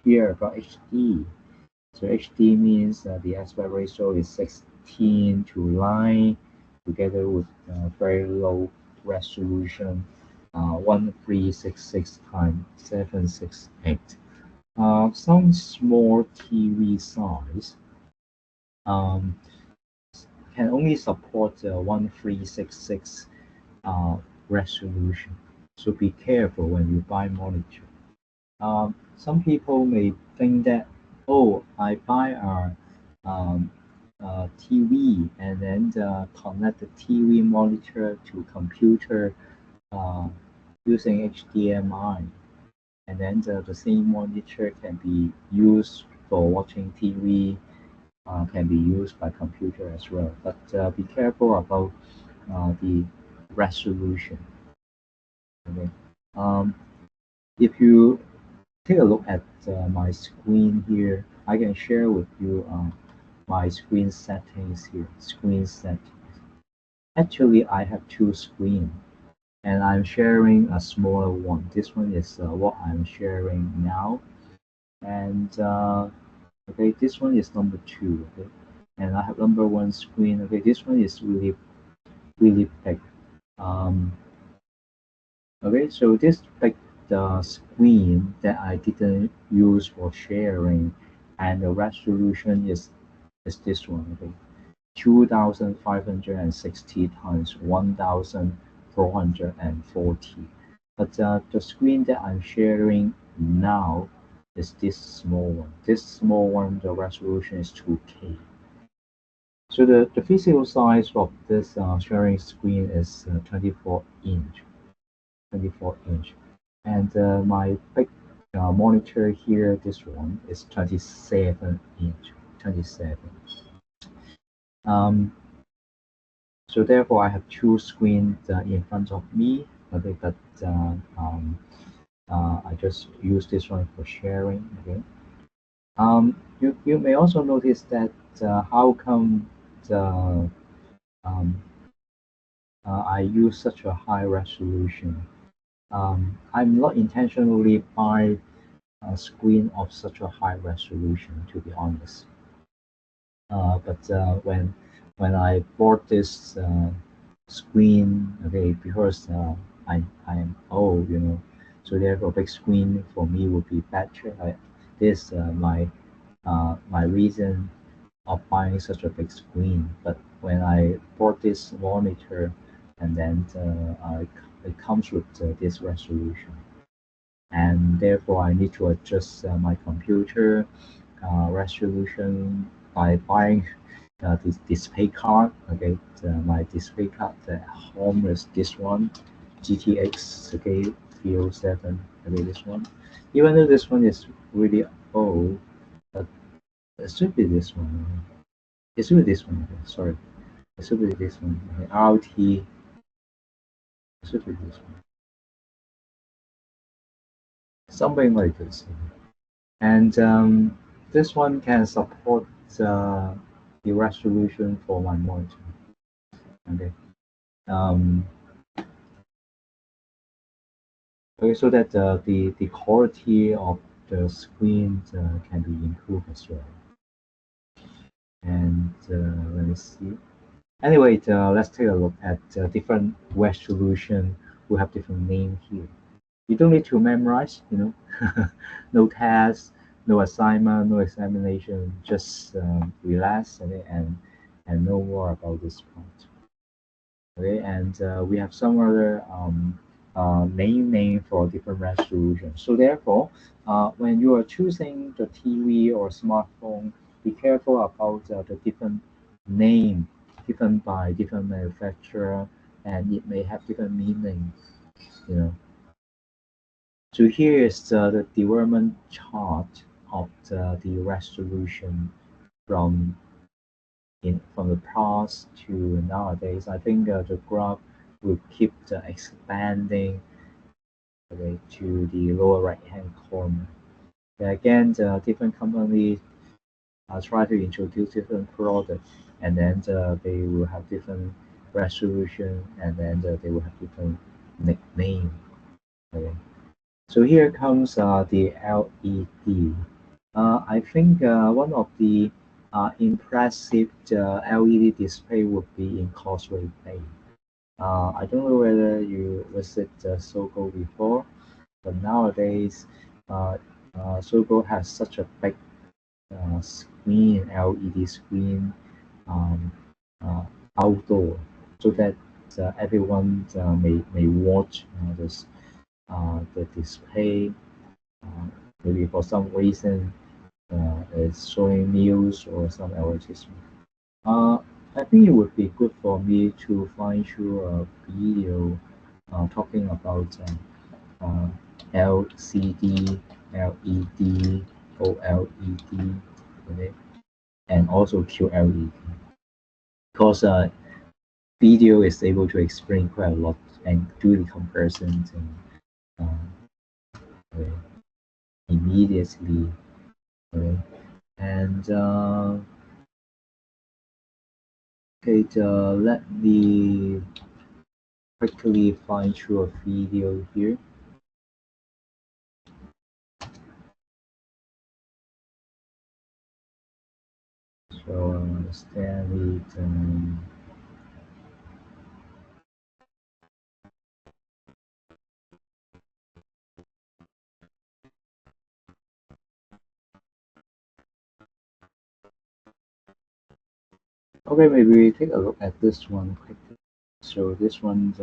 hear about HD. So HD means the aspect ratio is 16 to 9, together with very low resolution, 1366 times 768. Some small TV size um, can only support 1366 resolution. So be careful when you buy monitor. Some people may think that, oh, I buy a TV and then connect the TV monitor to computer uh, using HDMI, and then the same monitor can be used for watching TV, can be used by computer as well. But be careful about the resolution. Okay. If you take a look at my screen here, I can share with you my screen settings here. Screen settings. Actually, I have two screens, and I'm sharing a smaller one. This one is what I'm sharing now, and okay, this one is number 2. Okay, and I have number 1 screen. Okay, this one is really big. Um, okay, so this big the screen that I didn't use for sharing, and the resolution is this one. Okay, 2560 times 1440. But the screen that I'm sharing now is this small one. This small one, the resolution is 2K. So the physical size of this sharing screen is 24 inch. 24 inch. And my big monitor here, this one, is 27 inch. 27. So therefore, I have two screens in front of me. Okay, but I just use this one for sharing. Okay. You may also notice that how come the I use such a high resolution. I'm not intentionally buy a screen of such a high resolution, to be honest. But when I bought this screen, okay, because I'm old, so therefore big screen for me would be better. This my reason of buying such a big screen. But when I bought this monitor, and then it comes with this resolution, and therefore I need to adjust my computer resolution by buying this display card. Okay, my display card at home is this one, GTX. Okay, 307. Okay, this one. Even though this one is really old, but it should be this one. It should be this one. Okay, sorry, it should be this one. Okay, RT. It should be this one. Something like this. And this one can support the resolution for my monitor. Okay. Okay, so that the quality of the screen can be improved as well. And let me see. Anyway, let's take a look at different resolution. We have different name here. You don't need to memorize, no test, no assignment, no examination. Just relax and know more about this part. Okay, and we have some other name for different resolutions. So therefore, when you are choosing the TV or smartphone, be careful about the different name given by different manufacturer, and it may have different meaning. So here is the development chart of the resolution from the past to nowadays. I think the graph will keep expanding, okay, to the lower right hand corner. And again, the different companies try to introduce different products, and then they will have different resolution, and then they will have different nickname. Okay. So here comes the LED. I think one of the impressive LED display would be in Causeway Bay. I don't know whether you visit Sogo before, but nowadays Sogo has such a big screen, LED screen, um, uh, outdoor, so that everyone may watch the display maybe for some reason it's showing news or some advertisement. I think it would be good for me to find you a video talking about LCD, LED, OLED, okay, and also QLED, because video is able to explain quite a lot and do the comparisons and immediately, okay. And okay, let me quickly find you a video here. So Stanley. Okay, maybe we take a look at this one quickly. So this one's.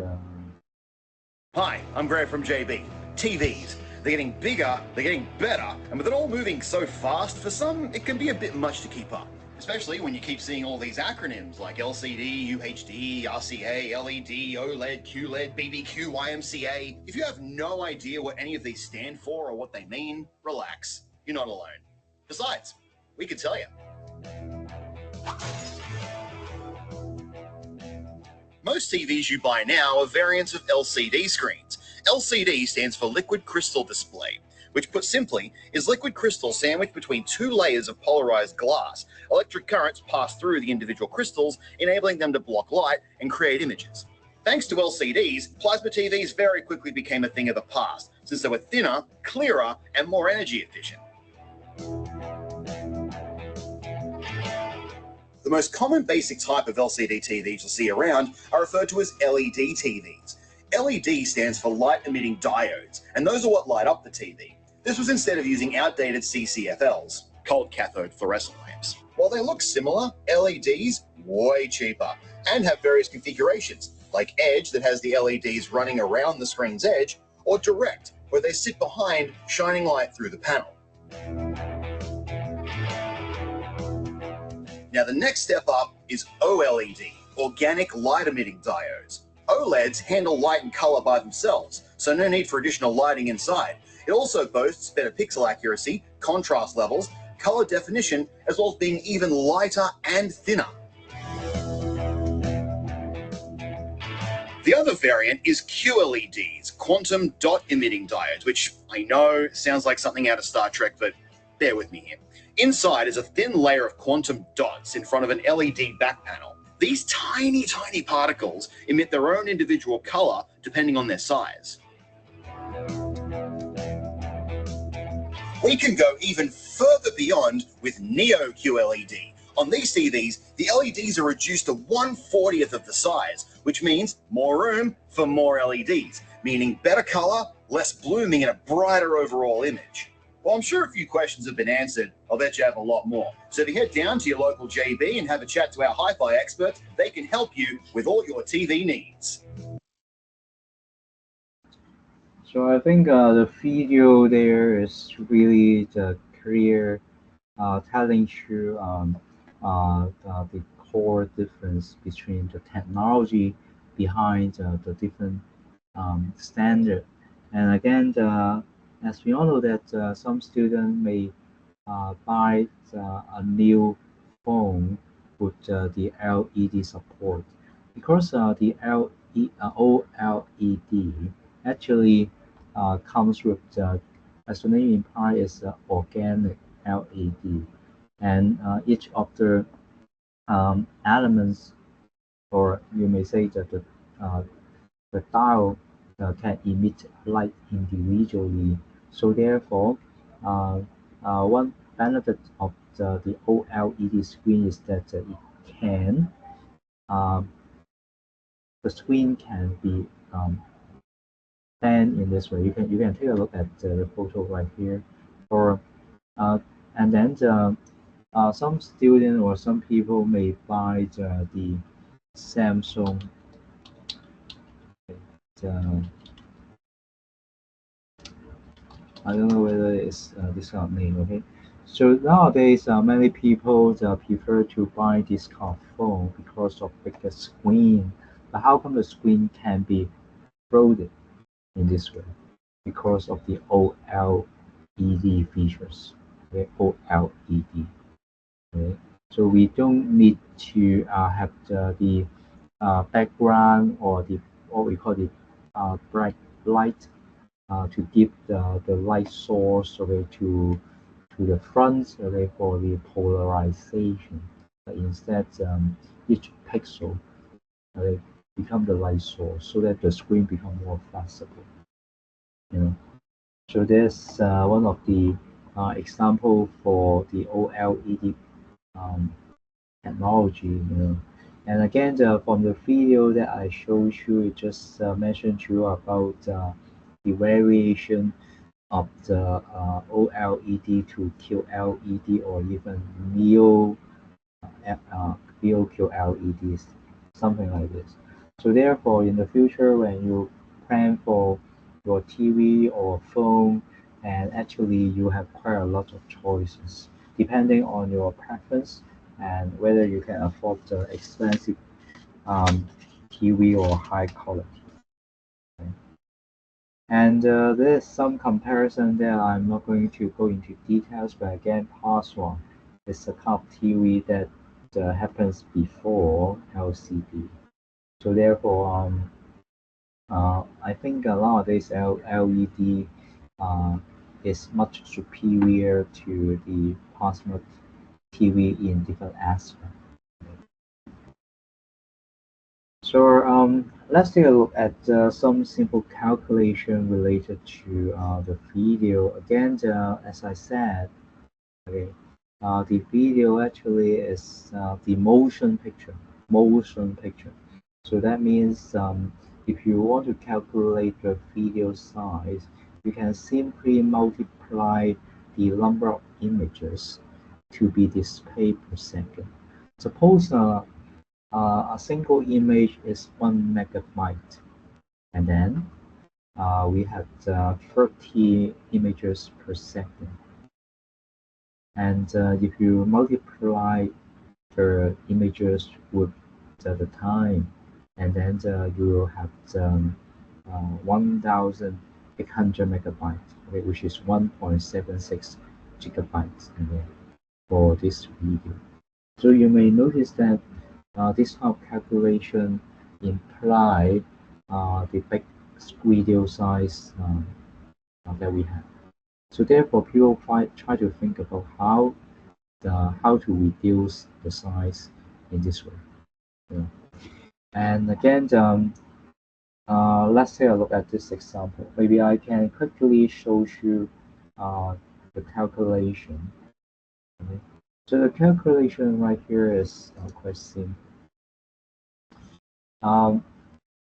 Hi, I'm Greg from JB. TVs. They're getting bigger, they're getting better, and with it all moving so fast, for some, it can be a bit much to keep up. Especially when you keep seeing all these acronyms like LCD, UHD, RCA, LED, OLED, QLED, BBQ, YMCA. If you have no idea what any of these stand for or what they mean, relax. You're not alone. Besides, we could tell you. Most TVs you buy now are variants of LCD screens. LCD stands for liquid crystal display, which put simply is liquid crystal sandwiched between two layers of polarized glass. Electric currents pass through the individual crystals, enabling them to block light and create images. Thanks to LCDs, plasma TVs very quickly became a thing of the past, since they were thinner, clearer, and more energy efficient. The most common basic type of LCD TVs you'll see around are referred to as LED TVs. LED stands for light-emitting diodes, and those are what light up the TV. This was instead of using outdated CCFLs, cold cathode fluorescent lamps. While they look similar, LEDs way cheaper and have various configurations, like Edge that has the LEDs running around the screen's edge, or Direct, where they sit behind, shining light through the panel. Now the next step up is OLED, organic light-emitting diodes. OLEDs handle light and color by themselves, so no need for additional lighting inside. It also boasts better pixel accuracy, contrast levels, color definition, as well as being even lighter and thinner. The other variant is QLEDs, quantum dot emitting diodes, which I know sounds like something out of Star Trek, but bear with me here. Inside is a thin layer of quantum dots in front of an LED back panel. These tiny, tiny particles emit their own individual color depending on their size. We can go even further beyond with Neo QLED. On these TVs, the LEDs are reduced to 1/40th of the size, which means more room for more LEDs, meaning better color, less blooming, and a brighter overall image. Well, I'm sure a few questions have been answered. I'll bet you have a lot more. So if you head down to your local JB and have a chat to our hi-fi experts, they can help you with all your TV needs. So I think the video there is really the clear, telling you the core difference between the technology behind the different standard. And again, as we all know that some students may buy a new phone with the LED support, because the OLED actually comes with as the name implies, is organic LED, and each of the elements, or you may say that the dial can emit light individually. So therefore, one benefit of the OLED screen is that it can the screen can be planned in this way. You can take a look at the photo right here, or and then some student or some people may buy the Samsung. I don't know whether it's this kind of name. Okay, so nowadays many people prefer to buy this kind of phone because of bigger screen. But how come the screen can be folded in this way? Because of the OLED features. Okay, OLED. Okay, so we don't need to have the background or the what we call the bright light to give the light source to the front for the polarization. But instead, each pixel become the light source so that the screen become more flexible. You know, so there's one of the example for the OLED um, technology. And again, from the video that I showed you, it just mentioned to you about the variation of the OLED to QLED or even Neo QLEDs, something like this. So therefore, in the future, when you plan for your TV or phone, and actually you have quite a lot of choices depending on your preference and whether you can afford the expensive TV or high quality. Okay. And there's some comparison there. I'm not going to go into details, but again, past one is a kind of TV that happens before LCD. So therefore, I think nowadays LED is much superior to the plasma TV in different aspects. So let's take a look at some simple calculation related to the video. Again, as I said, okay, the video actually is the motion picture. So that means if you want to calculate the video size, you can simply multiply the number of images to be displayed per second. Suppose a single image is 1 megabyte, and then we have 30 images per second. And if you multiply the images with the time, and then you will have 1,800 megabytes, okay, which is 1.76 gigabytes for this video. So you may notice that this kind of calculation imply the big video size that we have. So therefore, people try to think about how to reduce the size in this way. And again, let's take a look at this example. Maybe I can quickly show you the calculation. Okay. So the calculation right here is quite simple.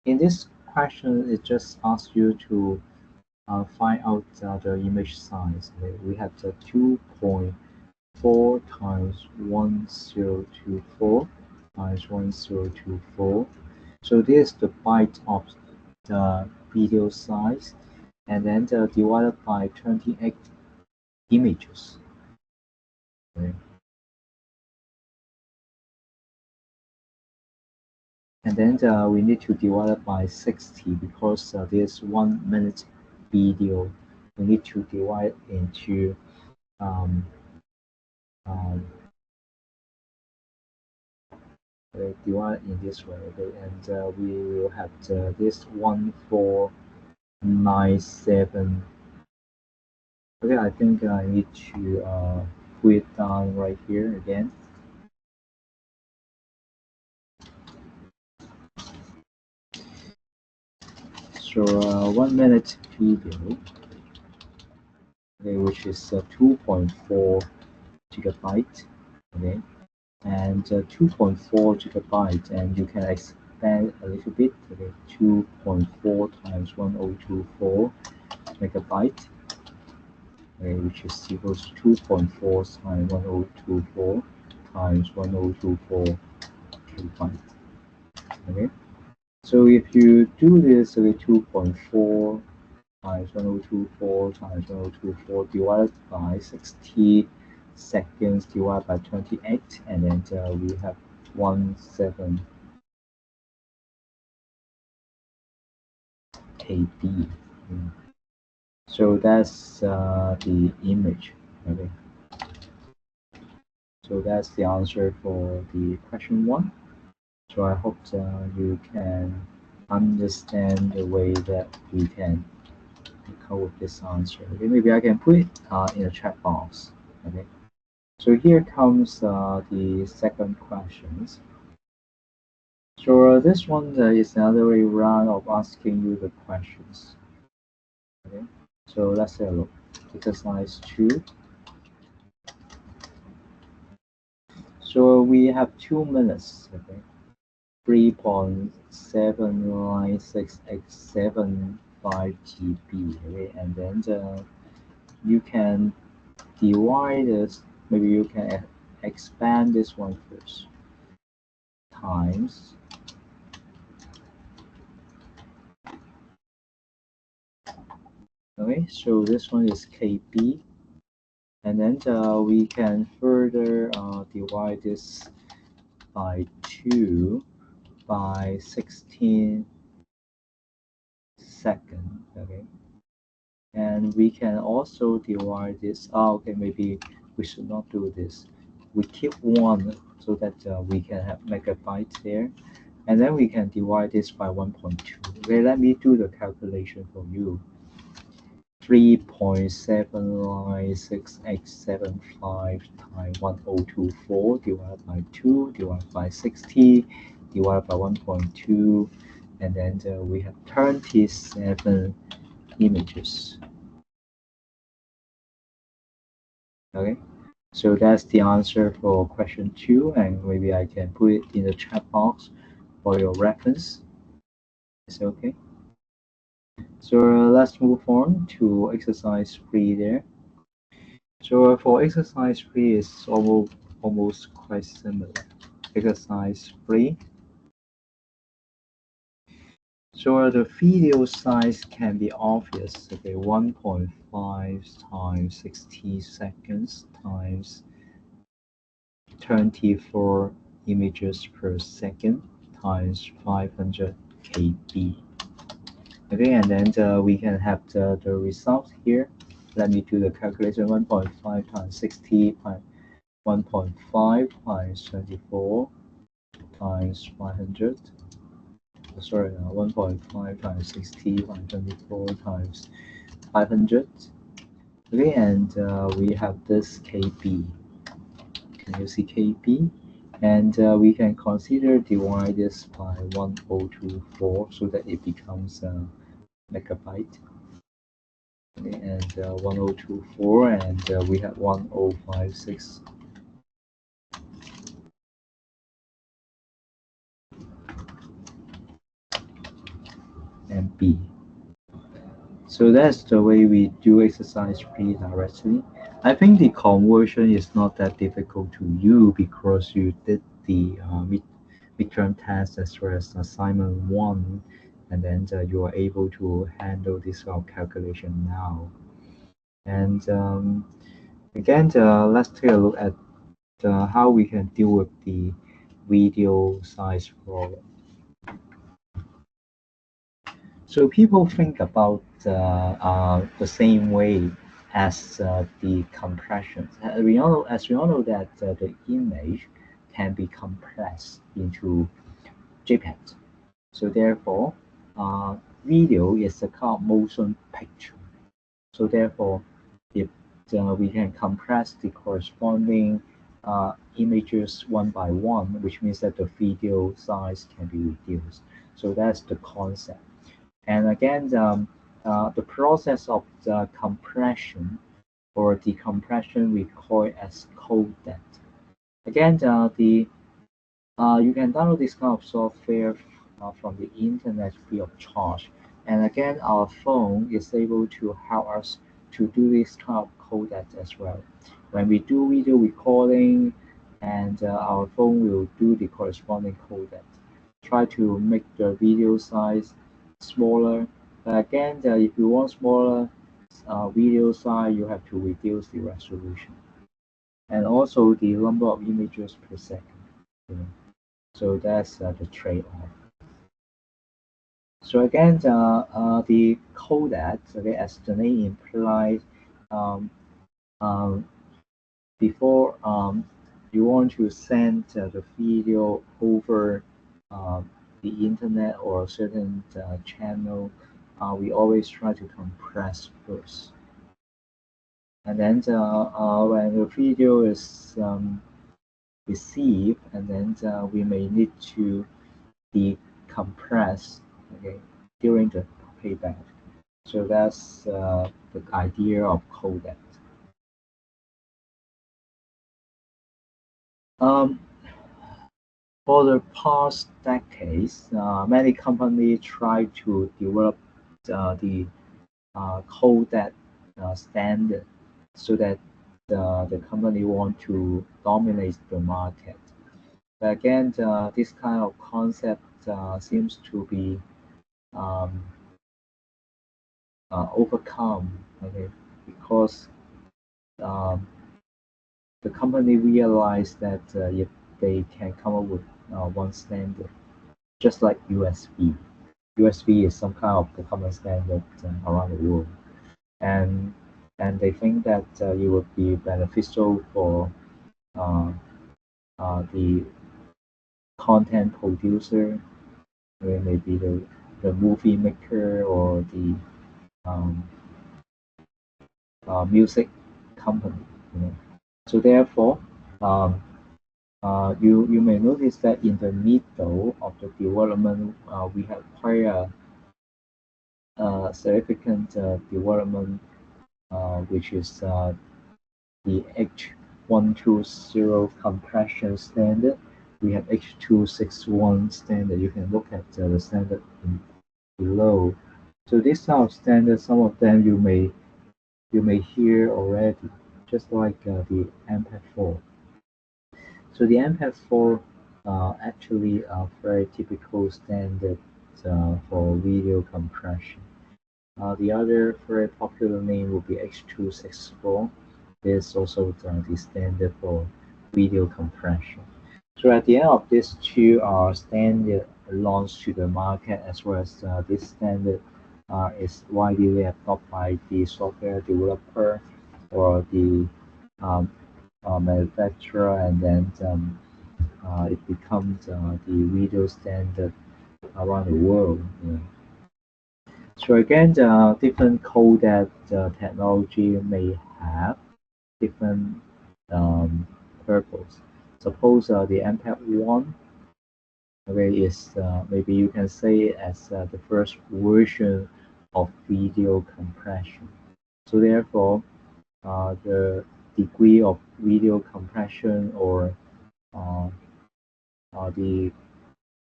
In this question, it just asks you to find out the image size. Okay. We have the 2.4 times 1024 times 1024. So this is the byte of the video size, and then divided by 28 images. Okay. And then we need to divide it by 60 because there's 1 minute video. We need to divide into divide in this way, okay? And we will have this 1497. Okay, I think I need to put it down right here again. So 1 minute video, okay, which is 2.4 gigabyte, okay, and 2.4 gigabyte, and you can expand a little bit, okay, 2.4 times 1024 megabyte, okay, which is equals to 2.4 times 1024 times 1024 kilobyte. Okay, so if you do this, okay, 2.4 times 1024 times 1024 divided by 60 seconds divided by 28, and then we have 17 KB. So that's the image. Okay. So that's the answer for the question 1. So I hope you can understand the way that we can come with this answer. Okay, maybe I can put it in a chat box. Okay. So here comes the second questions. So this one is another way round of asking you the questions. Okay. So let's have a look. Exercise 2. So we have 2 minutes. Okay. 3.79687.5 GB. Okay, and then you can divide this. Maybe you can expand this one first. Times. Okay, so this one is KB, and then we can further divide this by 2 by 16 seconds. Okay, and we can also divide this. Okay, maybe we should not do this. We keep 1 so that we can have megabytes there, and then we can divide this by 1.2. Okay, let me do the calculation for you. 3.79687.5 times 1024 divided by 2 divided by 60 divided by 1.2, and then we have 27 images. Okay, so that's the answer for question 2, and maybe I can put it in the chat box for your reference. Is it okay? So let's move on to exercise 3 there. So for exercise 3 is almost quite similar. Exercise 3. So the video size can be obvious. Okay, 1.5 times 60 seconds times 24 images per second times 500 KB. Okay, and then we can have the result here. Let me do the calculation. 1.5 times 60 times 1.5 times 24 times 500. Sorry, 1.5 times 60 times 24 times 500. Okay, and we have this KB. Can you see KB? And we can consider divide this by 1024 so that it becomes a megabyte. Okay, and 1024, and we have 1056. MB. So that's the way we do exercise 3 directly. I think the conversion is not that difficult to you because you did the midterm test as well as assignment 1, and then you are able to handle this calculation now. And again, let's take a look at how we can deal with the video size problem. So people think about the same way as the compression. As we all know that the image can be compressed into JPEG. So therefore, video is a kind of motion picture. So therefore, if we can compress the corresponding images one by one, which means that the video size can be reduced. So that's the concept. And again, the process of the compression or decompression, we call it as codec. Again, you can download this kind of software from the internet free of charge. And again, our phone is able to help us to do this kind of codec as well. When we do video recording, and our phone will do the corresponding codec. Try to make the video size smaller Again, if you want smaller video size, you have to reduce the resolution and also the number of images per second. You know? So that's the trade-off. So again, the codec, okay, as the name implies, um, before you want to send the video over the internet or a certain channel, we always try to compress first. And then when the video is received, and then we may need to decompress, okay, during the playback. So that's the idea of codec. For the past decades, many companies try to develop the codec standard so that the company want to dominate the market. But again, this kind of concept seems to be overcome, okay, because the company realized that if they can come up with one standard, just like USB. USB is some kind of the common standard around the world, and they think that it would be beneficial for the content producer, maybe the movie maker or the music company. You know? So therefore, you may notice that in the middle of the development, we have quite a significant development, which is the H120 compression standard. We have H261 standard. You can look at the standard below. So this kind of standard, some of them you may hear already, just like the MPEG-4. So the MPEG-4 actually a very typical standard for video compression. The other very popular name would be H264. Is also the standard for video compression. So at the end of these two standard launched to the market, as well as this standard is widely adopted by the software developer or the manufacturer, and then it becomes the video standard around the world. You know. So again, different codec technology may have different purpose. Suppose the MPEG-1, okay, is maybe you can say as the first version of video compression. So therefore, the degree of video compression or the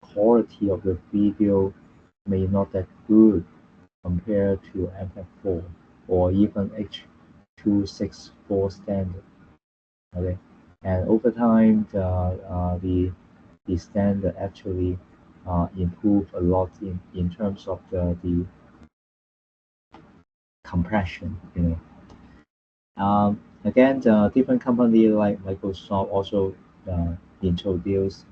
quality of the video may not that good compared to MPEG-4 or even H264 standard. Okay, and over time, the standard actually improved a lot in terms of the compression. You know, again, the different company like Microsoft also introduced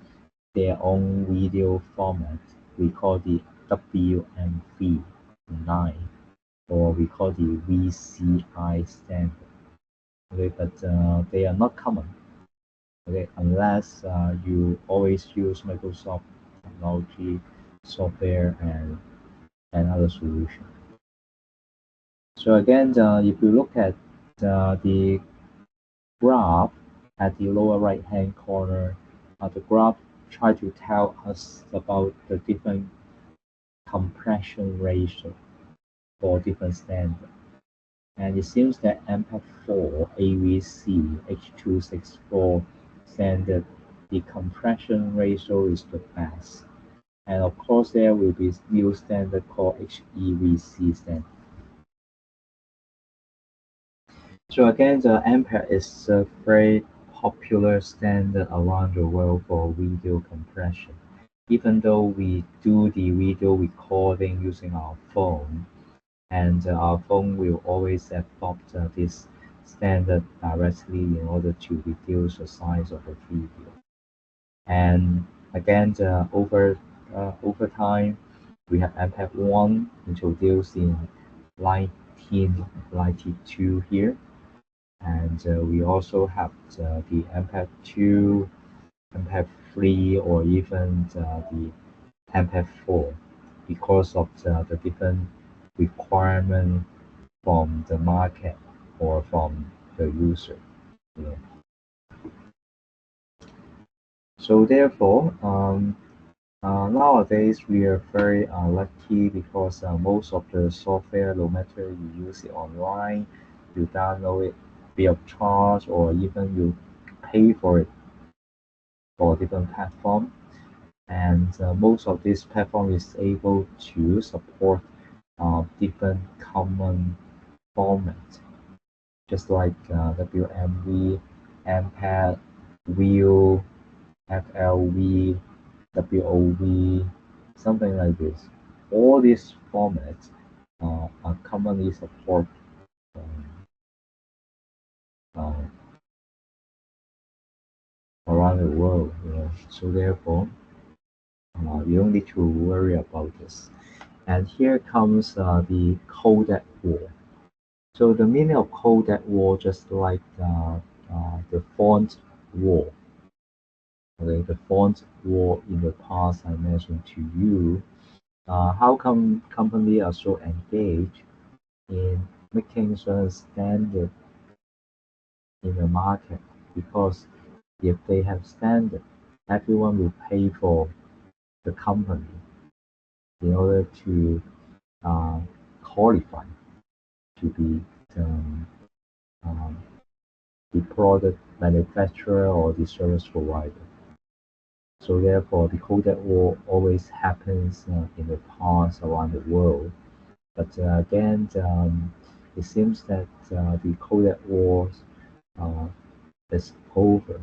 their own video format. We call the WMV9, or we call the VCI standard. Okay, but they are not common. Okay, unless you always use Microsoft technology, software, and other solution. So again, if you look at the graph at the lower right-hand corner, the graph try to tell us about the different compression ratio for different standards. And it seems that MPEG-4, AVC, H264 standard, the compression ratio is the best. And of course, there will be new standard called HEVC standard. So again, the MPEG is a very popular standard around the world for video compression. even though we do the video recording using our phone, and our phone will always adopt this standard directly in order to reduce the size of the video. And again, over time, we have MPEG 1 introduced in 1992 here, and we also have the MPEG 2, MPEG 3, or even the MPEG 4 because of the different requirement from the market or from the user. Yeah. So therefore, nowadays we are very lucky because most of the software, no matter you use it online, you download it free of charge, or even you pay for it for different platform, and most of this platform is able to support different common formats, just like WMV, MPEG, View, FLV, WOV, something like this. All these formats are commonly supported around the world. So therefore, you don't need to worry about this. And here comes the codec war. So the meaning of codec war, just like the font war. Okay, the font war in the past I mentioned to you. How come companies are so engaged in making certain standard in the market? Because if they have standard, everyone will pay for the company in order to qualify to be the product manufacturer or the service provider. So therefore, the codec war always happens in the past around the world. But again, it seems that the codec war is over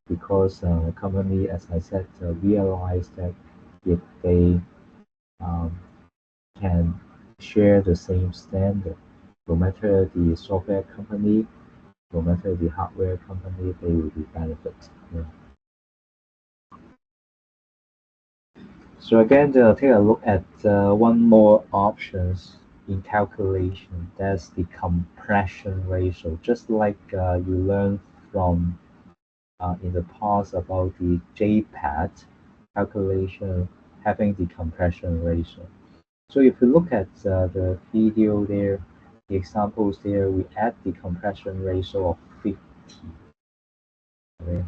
because the company, as I said, realized that if they can share the same standard, no matter the software company, no matter the hardware company, they will be benefit. Yeah. So again, take a look at one more options in calculation. That's the compression ratio. Just like you learned from in the past about the JPEG calculation having the compression ratio. So if you look at the video there, the examples there, we add the compression ratio of 50. Okay?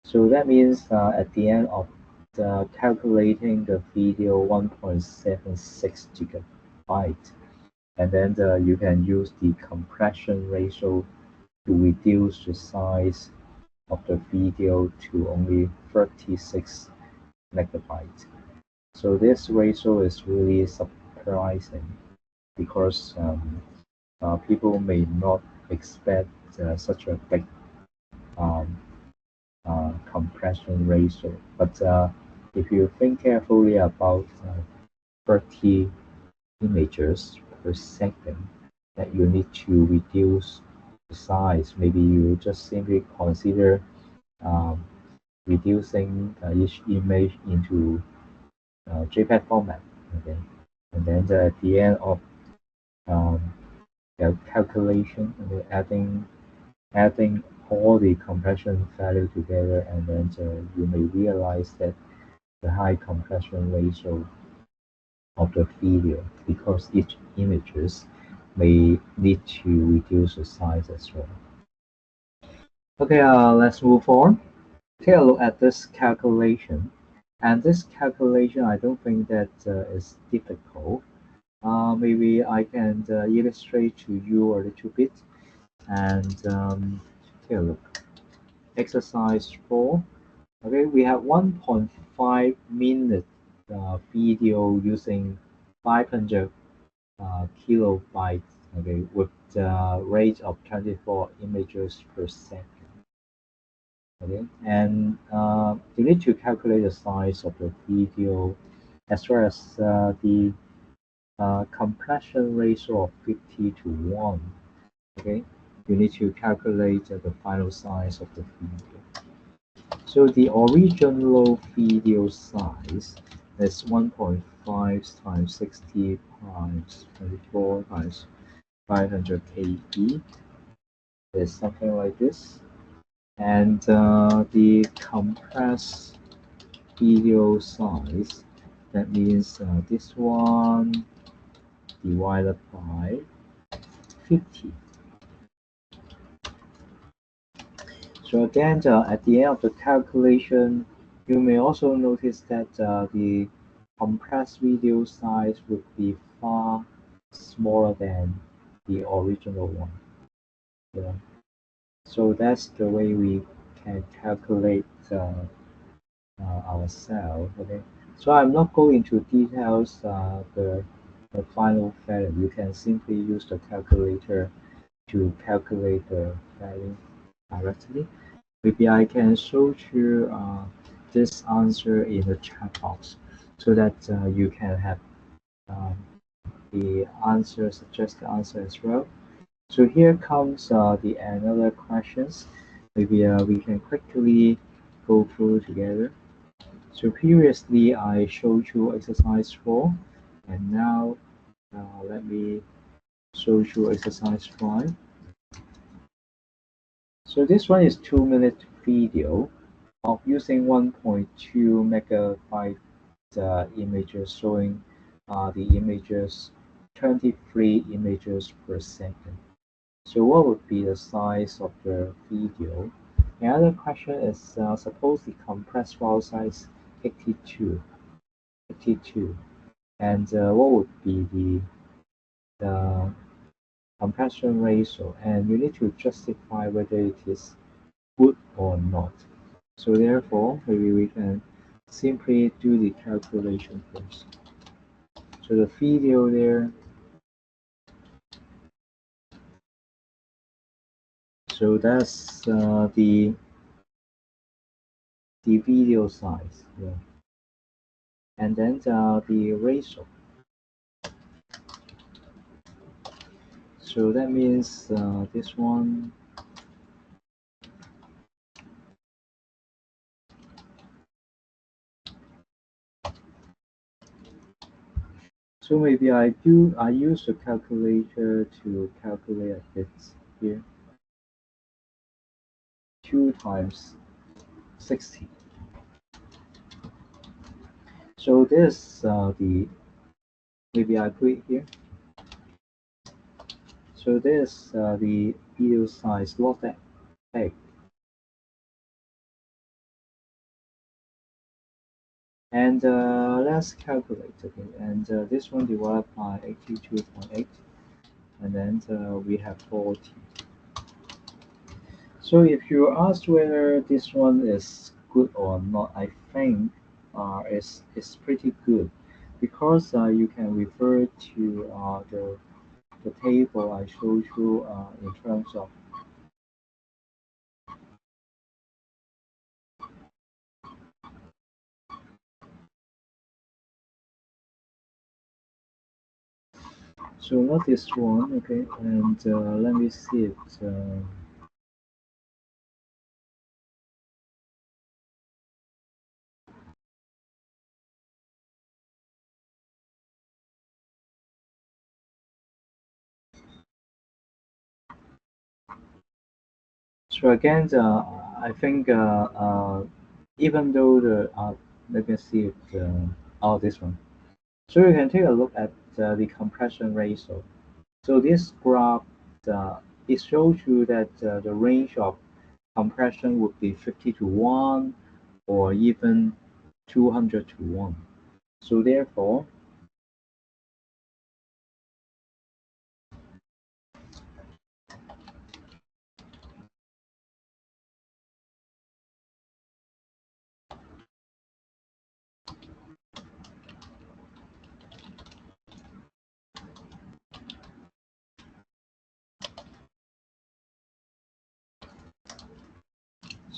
So that means at the end of calculating the video 1.76 gigabyte, and then you can use the compression ratio to reduce the size of the video to only 36 megabytes. So this ratio is really surprising because people may not expect such a big compression ratio. But if you think carefully about 30 images per second that you need to reduce the size, maybe you just simply consider reducing each image into JPEG format. Okay, and then at the end of the calculation, adding all the compression value together, and then you may realize that the high compression ratio of the video because each images may need to reduce the size as well. Okay, let's move on. Take a look at this calculation. And this calculation, I don't think that is difficult. Maybe I can illustrate to you a little bit. And take a look. Exercise 4. Okay, we have 1.5 minute video using 500 kilobytes. Okay, with the rate of 24 images per second. Okay, and you need to calculate the size of the video as well as the compression ratio of 50 to 1. Okay, you need to calculate the final size of the video. So the original video size is 1.5 times 60 times 24 times 500 kb. It's something like this. And the compressed video size, that means this one divided by 50. So again, at the end of the calculation, you may also notice that the compressed video size would be far smaller than the original one. Yeah. So that's the way we can calculate ourselves. Okay. So I'm not going into details the final value. You can simply use the calculator to calculate the value directly. Maybe I can show you this answer in the chat box so that you can have the answer, suggested answer as well. So here comes the another questions. Maybe we can quickly go through together. So previously I showed you exercise 4, and now let me show you exercise 5. So this one is 2-minute video of using 1.2 megabyte images, showing the images 23 images per second. So what would be the size of the video? The other question is suppose the compressed file size 82, and what would be the compression ratio, and you need to justify whether it is good or not. So therefore, maybe we can simply do the calculation first. So the video there, so that's the video size, yeah. And then the ratio. So that means this one. So maybe I use the calculator to calculate a bit here. 2 times 60. So this maybe I put it here. So this the video size, not that big. And let's calculate, okay, and this one divided by 82.8, and then we have 40. So if you ask whether this one is good or not, I think it's pretty good, because you can refer to the table I showed you in terms of so not this one, okay, and let me see it. So again, I think even though let me see it. Oh, this one. So you can take a look at the compression ratio. So this graph, it shows you that the range of compression would be 50 to 1 or even 200 to 1. So therefore,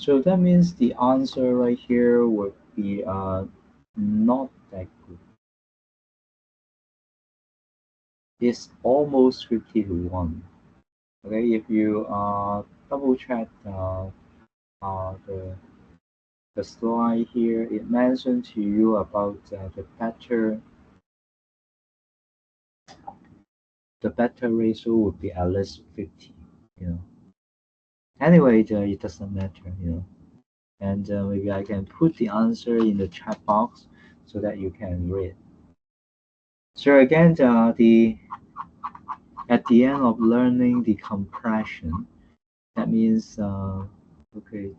So that means the answer right here would be not that good. It's almost 50 to 1. Okay, if you double check the slide here, it mentioned to you about the better ratio would be at least 50, you know. Anyway, it doesn't matter, you know. And maybe I can put the answer in the chat box so that you can read. So again, at the end of learning the compression, that means okay.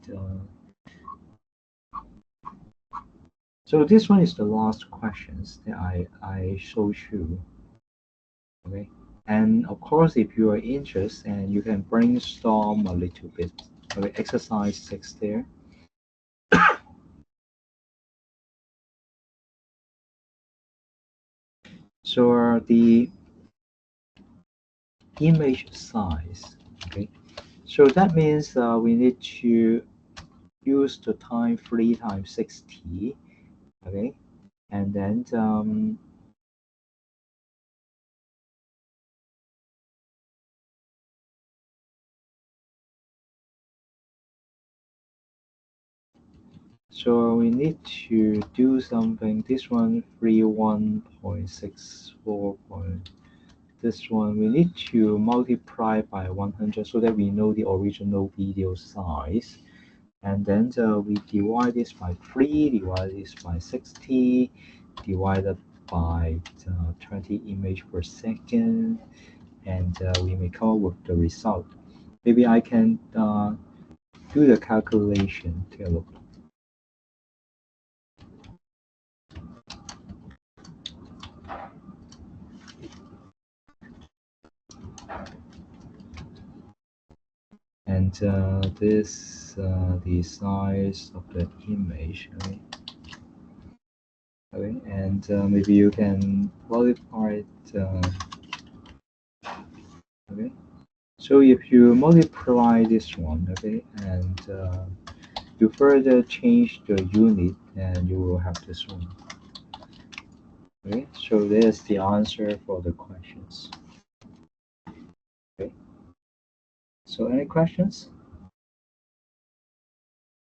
So this one is the last questions that I showed you. Okay, and of course, if you are interested, and you can brainstorm a little bit. Okay, exercise 6 there. So the image size. Okay, so that means we need to use the time 3 times 60. Okay, and then so we need to do something. This one 31.64. This one we need to multiply by 100 so that we know the original video size. And then we divide this by 3, divide this by 60, divided by 20 image per second, and we may come up with the result. Maybe I can do the calculation. Take a look. And this the size of the image, right? Okay, and maybe you can multiply it. Okay, so if you multiply this one, okay, and you further change the unit, and you will have this one. Okay, so there's the answer for the questions. Okay, so any questions?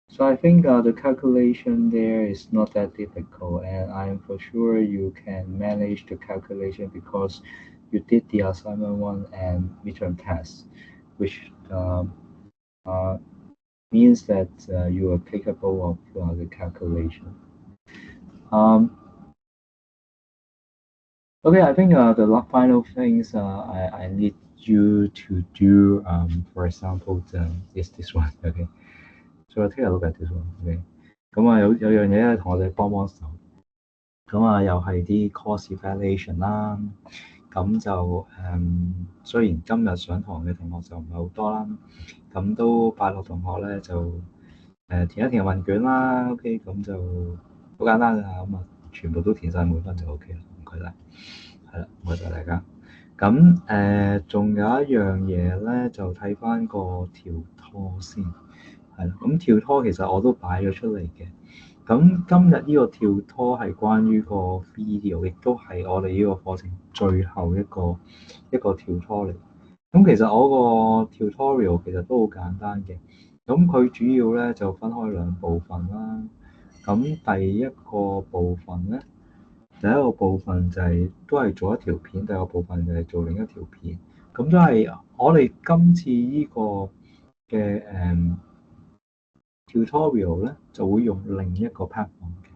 So I think the calculation there is not that difficult, and I'm for sure you can manage the calculation because you did the assignment 1 and midterm test, which means that you are capable of the calculation. Okay, I think the final things I need you to do, for example, is this one. Okay, so take a look at this one. Okay,咁有樣嘢咧，同我哋幫手。咁又係啲 course evaluation 啦。咁就雖然今日上堂嘅同學就唔係好多啦，咁都8、6同學咧就填一填問卷啦。OK，咁就好簡單㗎，咁全部都填晒滿分就 OK 啦。唔該晒。係啦，唔該晒大家。咁仲有一樣嘢咧，就睇翻個條拖先。係啦，咁條拖其實我都擺咗出嚟嘅。咁今日呢個跳拖係關於個 video，亦都係我哋呢個課程最後一個跳拖嚟。咁其實我個 tutorial 其實都好簡單嘅。咁佢主要咧就分開2部分啦。咁第一個部分咧，第一個部分就都係做一條片，第二個部分就係做另一條片。咁都係我哋今次呢個嘅tutorial 咧就會用另一個 platform 嘅，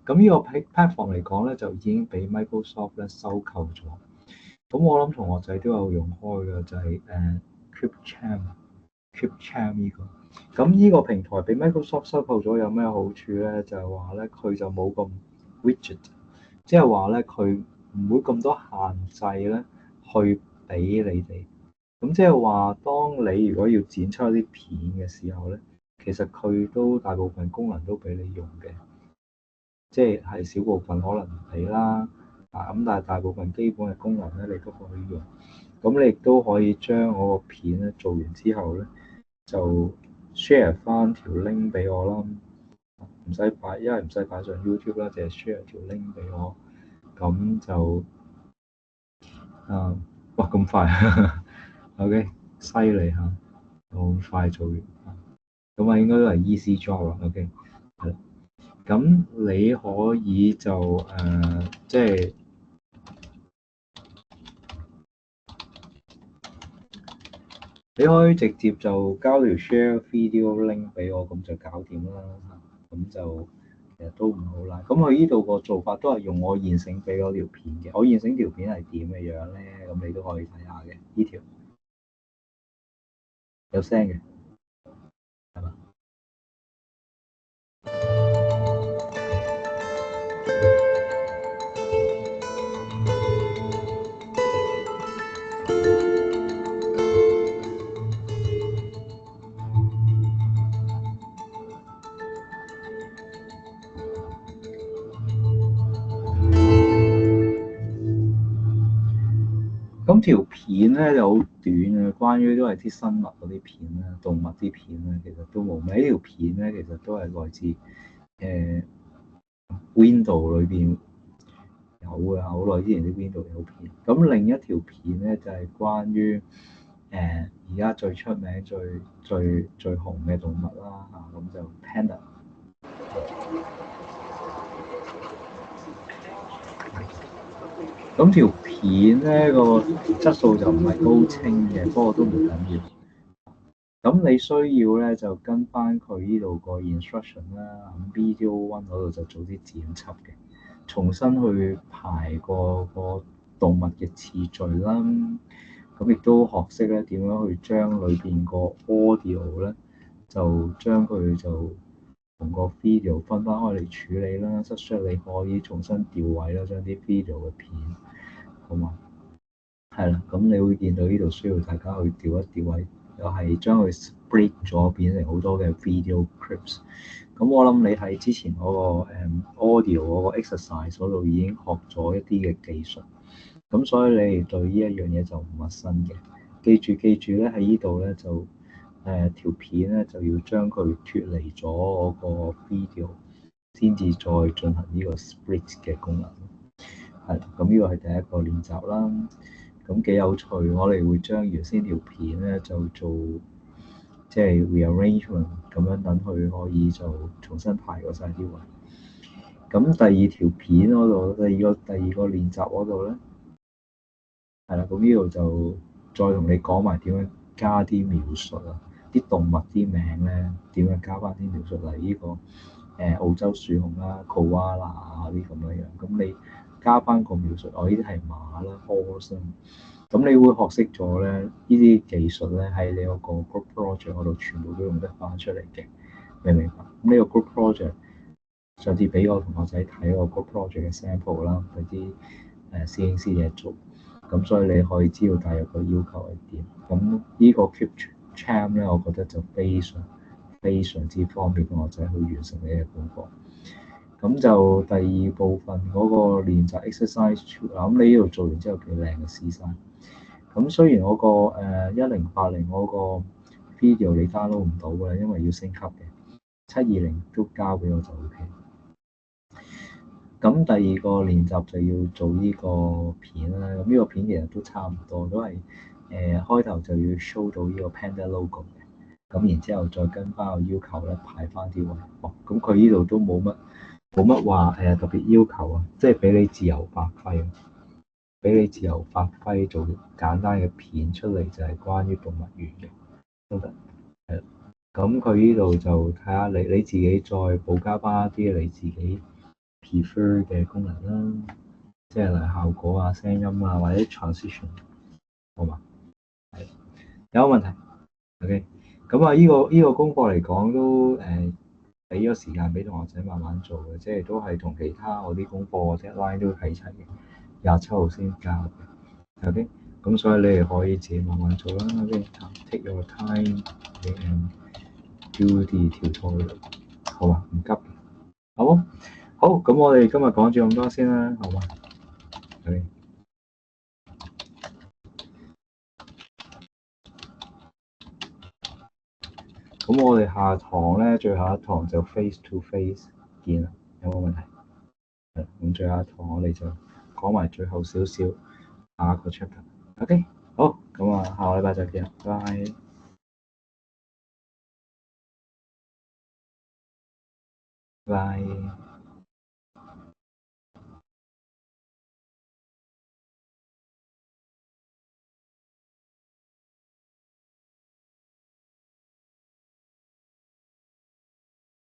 咁呢個 platform 嚟講咧就已經俾 Microsoft 咧收購咗。咁我諗同學仔都有用開嘅，就係Clipchamp 呢個。咁呢個平台俾 Microsoft 收購咗有咩好處咧？就係話咧佢就冇咁 widget， 即係話咧佢唔會咁多限制咧去俾你哋。咁即係話當你如果要剪出一啲片嘅時候咧，其實佢都大部分功能都俾你用嘅，即係少部分可能唔俾啦，咁但係大部分基本嘅功能咧你都可以用。咁你亦都可以將我個片咧做完之後咧，就 share 翻條 link 俾我啦，唔使擺，因為唔使擺上 YouTube 啦，淨係 share 條 link 俾我，咁就哇咁快，OK 犀利嚇，好快做完，咁應該都係 easy job 啦，OK 係啦，咁你可以就即係。你可以直接就交條 share video link 俾我，咁就搞掂啦。咁就其實都唔好難。咁佢呢度個做法都係用我現成俾嗰條片嘅。我現成條片係點嘅樣咧？咁你都可以睇下嘅。呢條有聲嘅，係嘛？咁條片咧就好短嘅，關於都係啲生物嗰啲片啦，動物啲片咧，其實都冇咩。呢條片咧其實都係來自Window 裏邊有嘅，好耐之前啲 Window 有片。咁另一條片咧就係關於而家最出名、最紅嘅動物啦嚇，咁就 Panda。咁條片咧個質素就唔係高清嘅，不過都唔緊要。咁你需要咧就跟翻佢呢度個 instruction 啦，咁 video one 嗰度就做啲剪輯嘅，重新去排個動物嘅次序啦。咁亦都學識咧點樣去將裏邊個 audio 咧，就將佢就同個 video 分翻開嚟處理啦。實質你可以重新調位啦，將啲 video 嘅片，好嘛？係啦，咁你會見到呢度需要大家去調一調位，又係將佢 split 咗變成好多嘅 video clips。咁我諗你喺之前嗰個audio 嗰個 exercise 嗰度已經學咗一啲嘅技術。咁所以你哋對呢一樣嘢就唔陌生嘅，記住咧喺呢度咧就條片咧就要將佢脫離咗嗰個 video，先至再進行呢個 split 嘅功能。係，咁呢個係第一個練習啦。咁幾有趣，我哋會將原先條片咧就做即係 rearrangement 咁樣，等佢可以就重新排過晒啲位。咁第二條片嗰度，第二個練習嗰度咧。係啦，咁呢度就再同你講埋點樣加啲描述啊，啲動物啲名咧點樣加翻啲描述嚟呢個澳洲樹熊啦、koala 啊啲咁樣樣，咁你加翻個描述，呢啲係馬啦、horse 啦，咁你會學識咗咧呢啲技術咧喺你嗰個 group project 嗰度全部都用得翻出嚟嘅，明唔明白？咁呢個 group project 上次俾我同學仔睇個 group project 嘅 sample 啦，俾啲師兄師姐做。咁所以你可以知道大約個要求係點。咁呢個 Keep Cham 咧，我覺得就非常之方便同學仔去完成你嘅功課。咁就第二部分嗰個練習 exercise 2啦，咁你呢度做完之後幾靚嘅 C 山。咁雖然我個1080嗰個 video 你 download 唔到嘅，因為要升級嘅，720都交俾我就 OK。咁第二個練習就要做呢個片啦，咁呢個片其實都差唔多，都係開頭就要 show 到呢個 Panda logo 嘅，咁然之後再跟翻個要求咧排翻啲位。咁佢呢度都冇乜話特別要求啊，即係俾你自由發揮，做簡單嘅片出嚟，就係關於動物園嘅都得，係啦。咁佢呢度就睇下你自己再補加翻一啲你自己prefer 嘅功能啦，即係嚟效果啊、聲音啊或者 transition， 好嘛？係有冇問題 ？OK， 咁啊，呢個功課嚟講都俾咗時間俾同學仔慢慢做嘅，即係都係同其他我啲功課或者 line 都睇齊嘅，27號先交嘅。OK， 咁所以你哋可以自己慢慢做啦。OK，take your time and do the tutorial， 好嘛？唔急，好冇？好，咁我哋今日講住咁多先啦，好嘛？係。咁咁我哋下堂咧，最後一堂就 face to face 見啦，有冇問題？係，咁最後一堂我哋就講埋最後少少下一個 chapter。OK， 好，咁啊，下個禮拜再見啦，拜拜。拜。